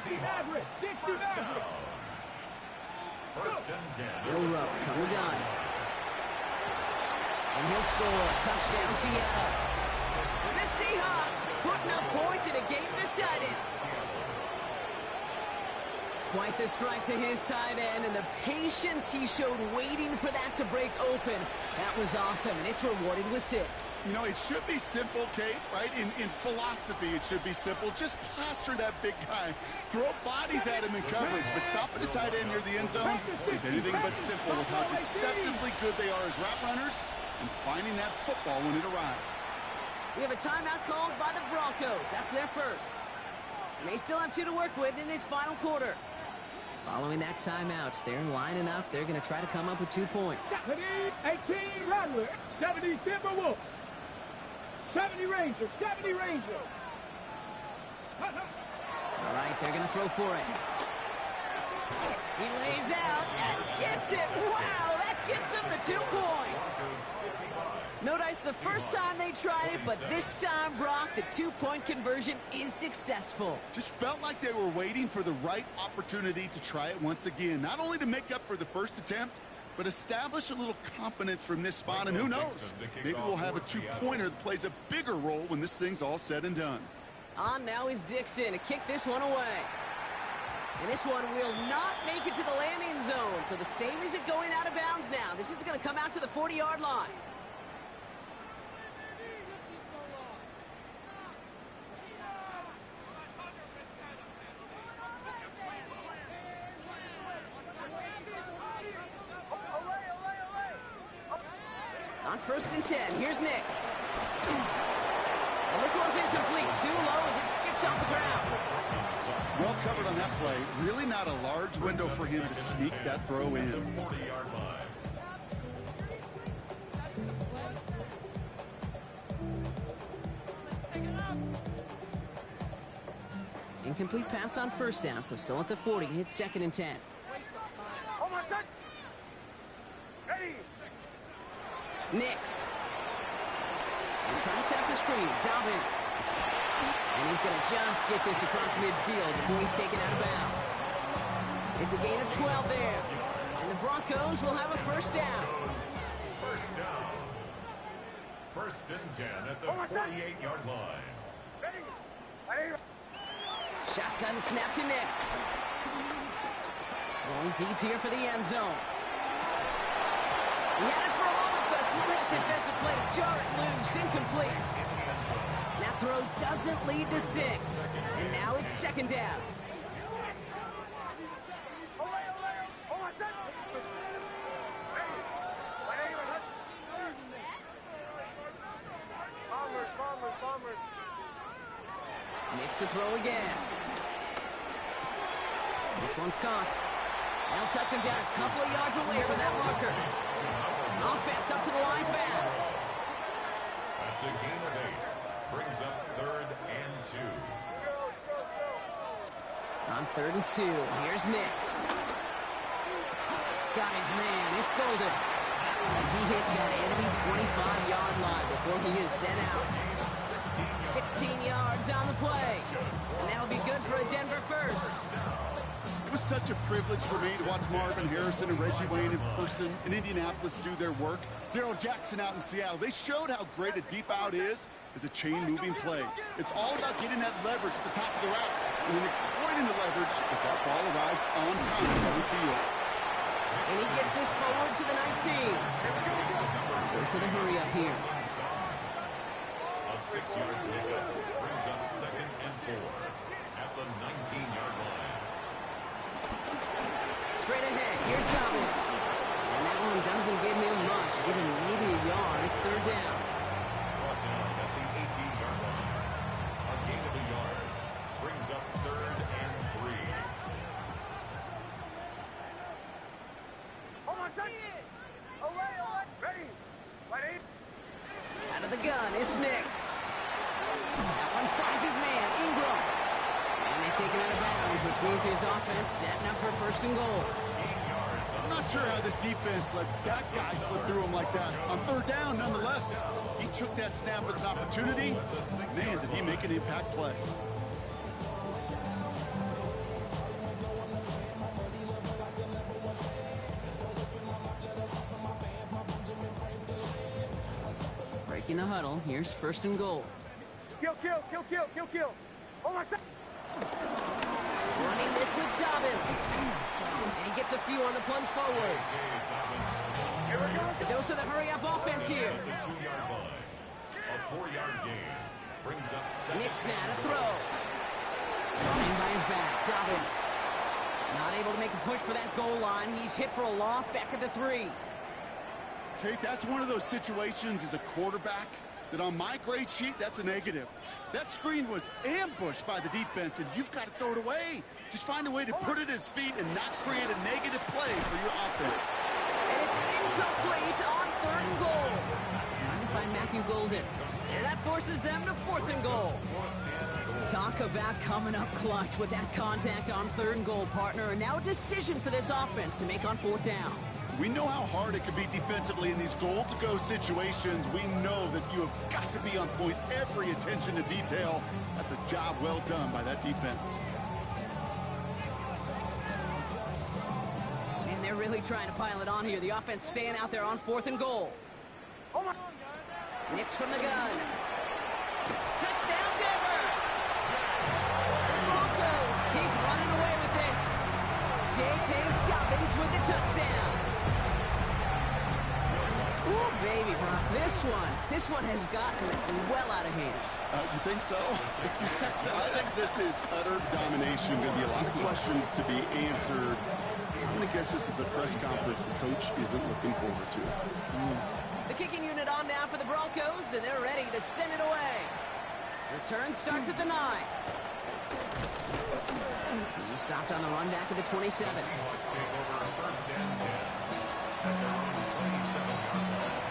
Seahawks. First down. First and 10. Milrow from the gun. And he'll score. Touchdown, Seattle. The Seahawks putting up points in a game decided. Quite the strike to his tight end, and the patience he showed waiting for that to break open. That was awesome, and it's rewarded with 6. You know, it should be simple, Kate, right? In philosophy, it should be simple. Just plaster that big guy. Throw bodies at him in coverage, but stopping a tight end near the end zone is anything but simple with how deceptively good they are as route runners and finding that football when it arrives. We have a timeout called by the Broncos. That's their first. And they still have 2 to work with in this final quarter. Following that timeout, they're lining up. They're going to try to come up with 2 points. 18 Rattler, 70 Timberwolf, 70 Ranger, 70 Ranger. All right, they're going to throw for it. He lays out and gets it. Wow, that gets him the 2 points. No dice the first time they tried it, but this time, Brock, the 2-point conversion is successful. Just felt like they were waiting for the right opportunity to try it once again. Not only to make up for the first attempt, but establish a little confidence from this spot. And who knows, maybe we'll have a 2-pointer that plays a bigger role when this thing's all said and done. On now is Dixon to kick this one away. And this one will not make it to the landing zone. So the same as it going out of bounds now. This is going to come out to the 40-yard line. On first and 10, here's Nix. And this one's incomplete. Too low as it skips off the ground. Well covered on that play. Really not a large window for him to sneak that throw in. 40-yard line. Incomplete pass on first down, so still at the 40. It's second and 10. Nix. He's trying to set up the screen. Dobbins. And he's going to just get this across midfield before he's taken out of bounds. It's a gain of 12 there. And the Broncos will have a first down. First down. First and 10 at the 48-yard line. Shotgun snap to Nix. Going deep here for the end zone. He had it for a moment, but a great defensive play to jar it loose. Incomplete. That throw doesn't lead to 6. And now it's second down. Nix to throw again. This one's caught. They'll touch him down a couple of yards away from that marker. Offense up to the line fast. That's a gain of 8. Brings up 3rd and 2. On 3rd and 2, here's Nix. Got his man, it's Golden. And he hits that enemy 25-yard line before he is sent out. 16 yards on the play. And that'll be good for a Denver first. It was such a privilege for me to watch Marvin Harrison and Reggie Wayne in person in Indianapolis do their work. Darrell Jackson out in Seattle. They showed how great a deep out is as a chain-moving play. It's all about getting that leverage at the top of the route and then exploiting the leverage as that ball arrives on time on the field. And he gets this forward to the 19. Goes to the hurry up here. A 6-yard pickup brings up 2nd and 4 at the 19-yard line. Straight ahead, here's Dobbins. And that one doesn't give him much, even maybe a yard. It's 3rd down. Brought down at the 18-yard line. A gain of a yard brings up 3rd and 3. Oh, my son! Away, away! Ready! Ready! Out of the gun, it's Nix. That one finds his man, Ingram. And they take him out of bounds, which means his offense setting up for 1st and goal. I'm not sure how this defense let that guy slip through him like that. On 3rd down, nonetheless, he took that snap as an opportunity. Man, did he make an impact play. Breaking the huddle, here's 1st and goal. Kill, kill, kill, kill, kill, kill! Oh, my son! Running this with Dobbins. And he gets a few on the plunge forward. Here we go! A dose of the hurry-up offense here. The 2-yard line. A 4-yard gain brings up 2nd. Nix now to throw. Running by his back, Dobbins. Not able to make a push for that goal line. He's hit for a loss back at the 3. Kate, that's one of those situations as a quarterback that on my grade sheet, that's a negative. That screen was ambushed by the defense, and you've got to throw it away. Just find a way to put it at his feet and not create a negative play for your offense. And it's incomplete on 3rd and goal. Trying to find Matthew Golden. And that forces them to 4th and goal. Talk about coming up clutch with that contact on 3rd and goal, partner. And now a decision for this offense to make on 4th down. We know how hard it can be defensively in these goal-to-go situations. We know that you have got to be on point, every attention to detail. That's a job well done by that defense. And they're really trying to pile it on here. The offense staying out there on 4th and goal. Oh, my... Nix from the gun. Touchdown, Denver! The Broncos keep running away with this. J.J. Dobbins with the touchdown. Ooh, baby, Brock. This one has gotten well out of hand. You think so? I think this is utter domination. Going to be a lot of questions to be answered. I'm going to guess this is a press conference the coach isn't looking forward to. The kicking unit on now for the Broncos, and they're ready to send it away. Return starts at the 9. He stopped on the run back at the 27. Seahawks take over a 1st and 10 at their own 27-yard line.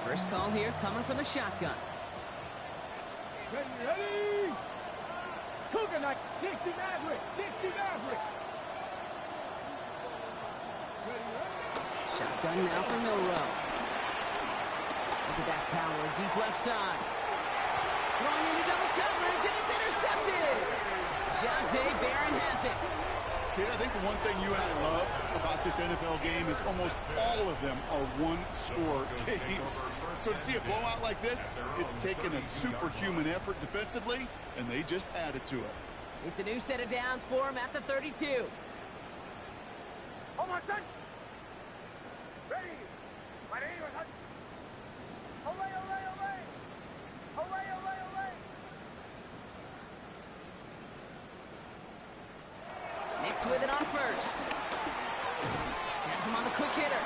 First call here coming from the shotgun. Ready, ready! Cougar night! 60 Maverick! 60 Maverick! Ready, ready! Shotgun now for Milrow. Look at that power, deep left side. Throwing into double coverage, and it's intercepted! Jonte Barron has it. Kid, I think the one thing you and I love about this NFL game is almost all of them are one-score games. So to see a blowout like this, it's taken a superhuman effort defensively, and they just added to it. It's a new set of downs for him at the 32. Oh, my son! Ready! My name is... Away, away, away! Away, away, away! Nix with it on first. Has him on the quick hitter.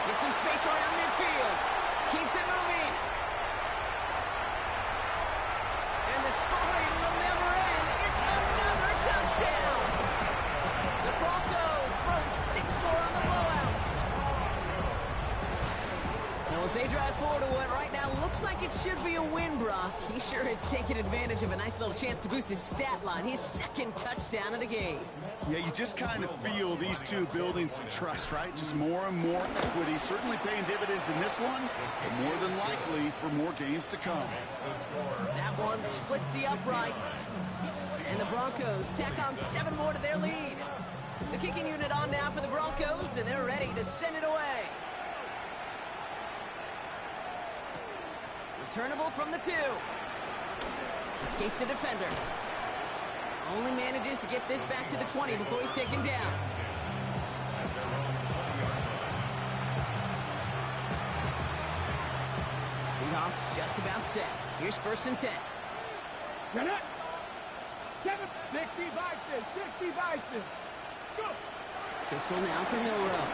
Gets some space around midfield. Keeps it moving. And the scoring will never end. It's another touchdown. The Broncos throw drive forward to what right now looks like it should be a win, Brock. He sure has taken advantage of a nice little chance to boost his stat line. His second touchdown of the game. Yeah, you just kind of feel these two building some trust, right? Just more and more equity. Certainly paying dividends in this one, but more than likely for more games to come. That one splits the uprights. And the Broncos tack on 7 more to their lead. The kicking unit on now for the Broncos, and they're ready to send it away. Returnable from the 2. Escapes the defender. Only manages to get this back to the 20 before he's taken down. Seahawks just about set. Here's 1st and 10. You're not. 60 vices. 60 vices. Go. Pistol now for Milrow.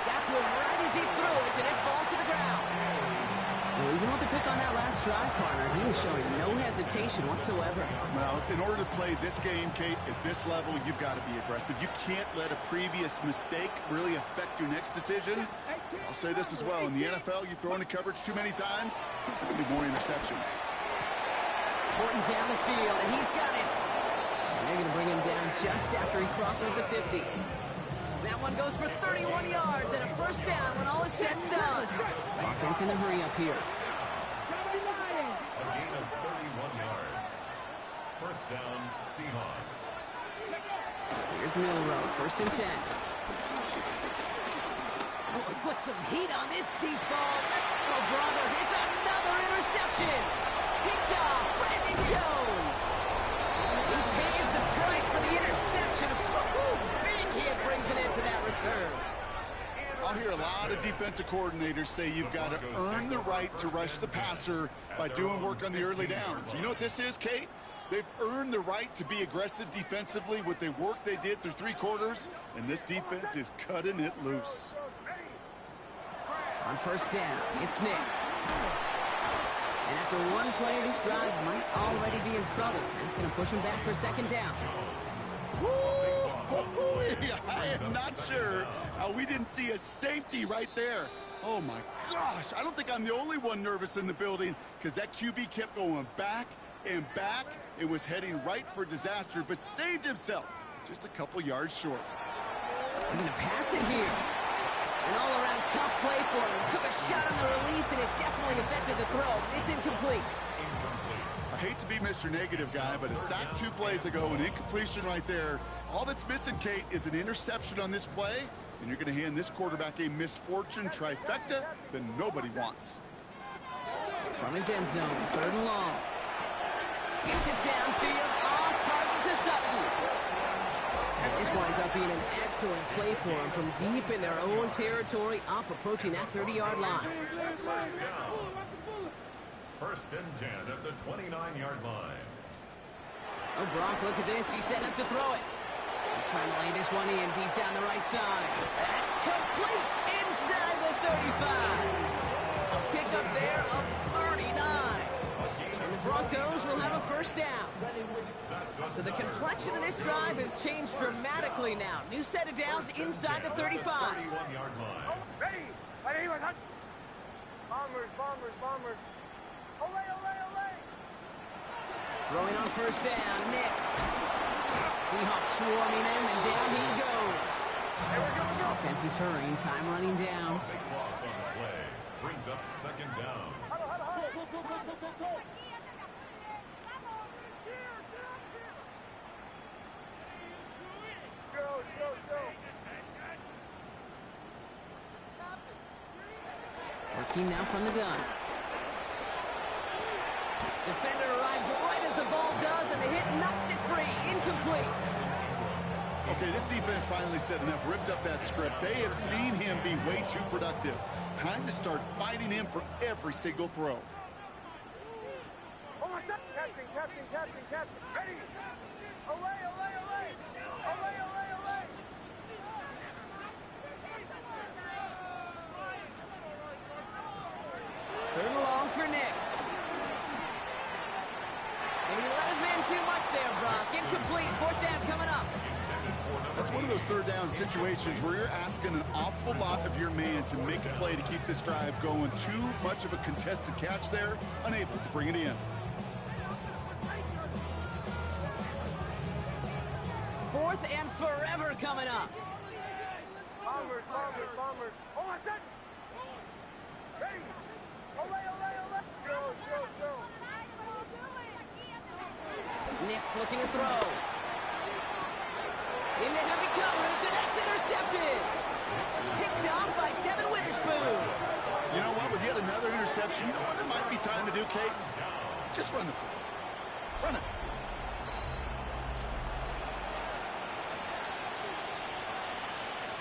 Got to him right as he threw it, and it falls to the ground. Well, even with the pick on that last drive, partner, he was showing no hesitation whatsoever. Well, in order to play this game, Kate, at this level, you've got to be aggressive. You can't let a previous mistake really affect your next decision. I'll say this as well. In the NFL, you throw into coverage too many times, there'll be more interceptions. Horton down the field, and he's got it. And they're going to bring him down just after he crosses the 50. That one goes for 31 yards and a 1st down when all is said and done. Offense in the hurry up here. A gain of 31 yards. 1st down, Seahawks. Here's Milrow, 1st and 10. Oh, he put some heat on this deep ball. Oh, brother, it's another interception. Picked off Brandon Jones. He pays the price for the interception. Big hit brings it into that return. I'll hear a lot of defensive coordinators say you've got to earn the right to rush the passer by doing work on the early downs. You know what this is, Kate? They've earned the right to be aggressive defensively with the work they did through 3 quarters, and this defense is cutting it loose. On 1st down, it's Nix. And after one play, this drive might already be in trouble. That's going to push him back for 2nd down. I am not sure how we didn't see a safety right there. Oh, my gosh. I don't think I'm the only one nervous in the building because that QB kept going back and back. It was heading right for disaster, but saved himself just a couple yards short. They're going to pass it here. An all-around tough play for him. Took a shot on the release, and it definitely affected the throw. It's incomplete. I hate to be Mr. Negative guy, but a sack 2 plays ago, an incompletion right there. All that's missing, Kate, is an interception on this play, and you're going to hand this quarterback a misfortune trifecta that nobody wants. From his end zone, 3rd and long. Gets it downfield, on target to Sutton. And this winds up being an excellent play for him from deep in their own territory, up approaching that 30-yard line. 1st and 10 at the 29-yard line. Oh, Brock, look at this. He's setting up to throw it. He's trying to lay this one in deep down the right side. That's complete inside the 35. A pickup there of 39. And the Broncos will have a 1st down. So the complexion of this drive has changed dramatically now. New set of downs inside the 35. 31-yard line. Bombers. Olay. Throwing on 1st down, Nix. Seahawks swarming him, and down he goes. Offense is hurrying, time running down. Big loss on the play. Brings up 2nd down. Go. Working now from the gun. Defender arrives right as the ball does, and the hit knocks it free. Incomplete. Okay, this defense finally said enough, ripped up that script. They have seen him be way too productive. Time to start fighting him for every single throw. Captain. Ready. Olay. 3rd and long for Nix. And he let his man too much there, Brock. Incomplete. 4th down coming up. That's one of those third down situations where you're asking an awful lot of your man to make a play to keep this drive going. Too much of a contested catch there, unable to bring it in. 4th and forever coming up. Bombers. Oh, I said. Ready. Ole. Go. Nick's looking to throw. Into heavy coverage, and that's intercepted. Picked off by Devin Witherspoon. You know what? With yet another interception, you know what it might be time to do, Kate? Just run the football. Run it.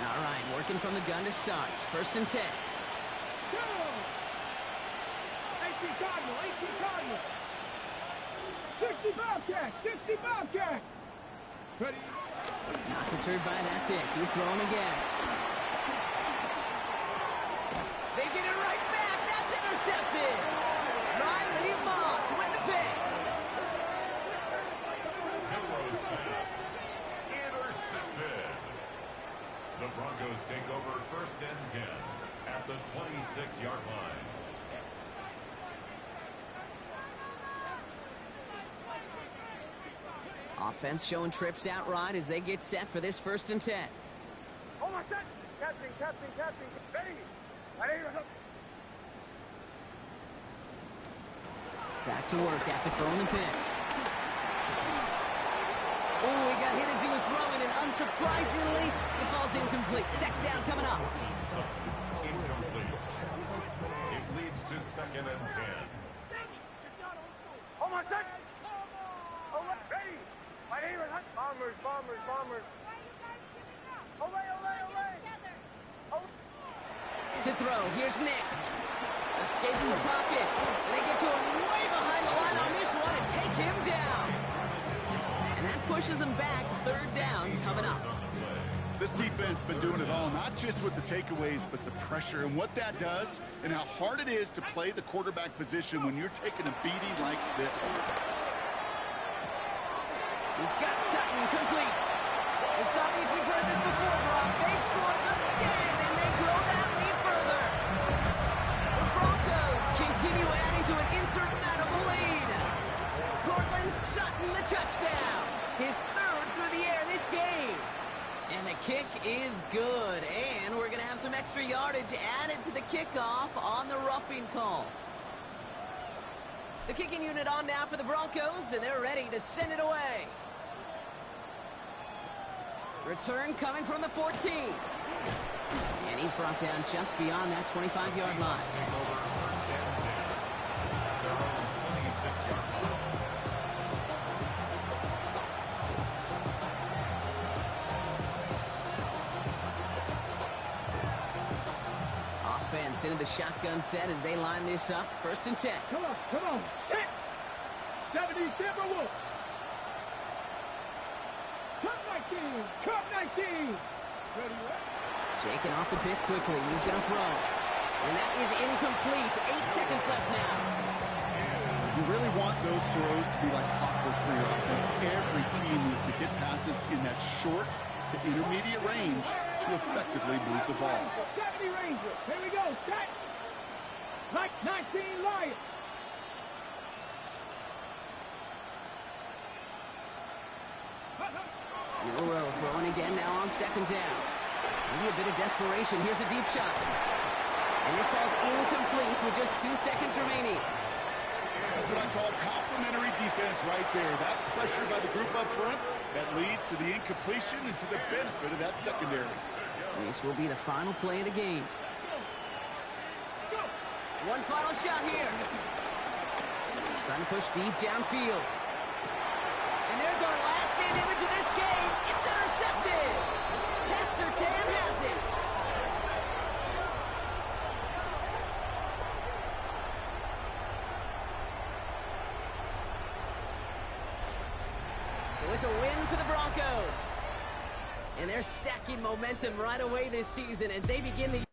All right, working from the gun to start. 1st and 10. Go. 18 Cardinal. 60 Bobcat. Ready. Not deterred by that pick. He's throwing again. They get it right back. That's intercepted. Riley Moss with the pick. Milrose pass. Intercepted. The Broncos take over 1st and 10 at the 26-yard line. Offense showing trips out right as they get set for this 1st and 10. Oh, I said. Captain. Ready. Back to work after throwing the pick. Oh, he got hit as he was throwing, and unsurprisingly, it falls incomplete. 2nd down coming up. Incomplete. It leads to 2nd and 10. Oh, I said. Ready. Bombers. Ole. To throw, here's Nix. Escapes the pocket, and they get to him way behind the line on this one and take him down. And that pushes him back. 3rd down coming up. This defense been doing it all, not just with the takeaways, but the pressure and what that does and how hard it is to play the quarterback position when you're taking a beating like this. He's got Sutton complete. It's not like we've heard this before, Brock. They've scored again, and they grow that lead further. The Broncos continue adding to an insurmountable lead. Cortland Sutton, the touchdown. His 3rd through the air this game. And the kick is good. And we're going to have some extra yardage added to the kickoff on the roughing call. The kicking unit on now for the Broncos, and they're ready to send it away. Return coming from the 14. And he's brought down just beyond that 25-yard line. Take over 1st and 10. Their own 26-yard line. Offense into the shotgun set as they line this up. 1st and 10. Come on. Hit. 70 Timberwolves. Cup 19. Ready. Shaking off the pick quickly. He's going to throw. And that is incomplete. 8 seconds left now. You really want those throws to be like clockwork for your offense. Every team needs to hit passes in that short to intermediate range to effectively move the ball. 70 Rangers. Here we go. Set. Like 19 Lions. Milrow throwing again now on 2nd down. Maybe a bit of desperation. Here's a deep shot. And this falls incomplete with just 2 seconds remaining. That's what I call complimentary defense right there. That pressure by the group up front, that leads to the incompletion and to the benefit of that secondary. This will be the final play of the game. One final shot here. Trying to push deep downfield. And there's our last stand image of this game. It's intercepted. Pat Surtain has it. So it's a win for the Broncos. And they're stacking momentum right away this season as they begin the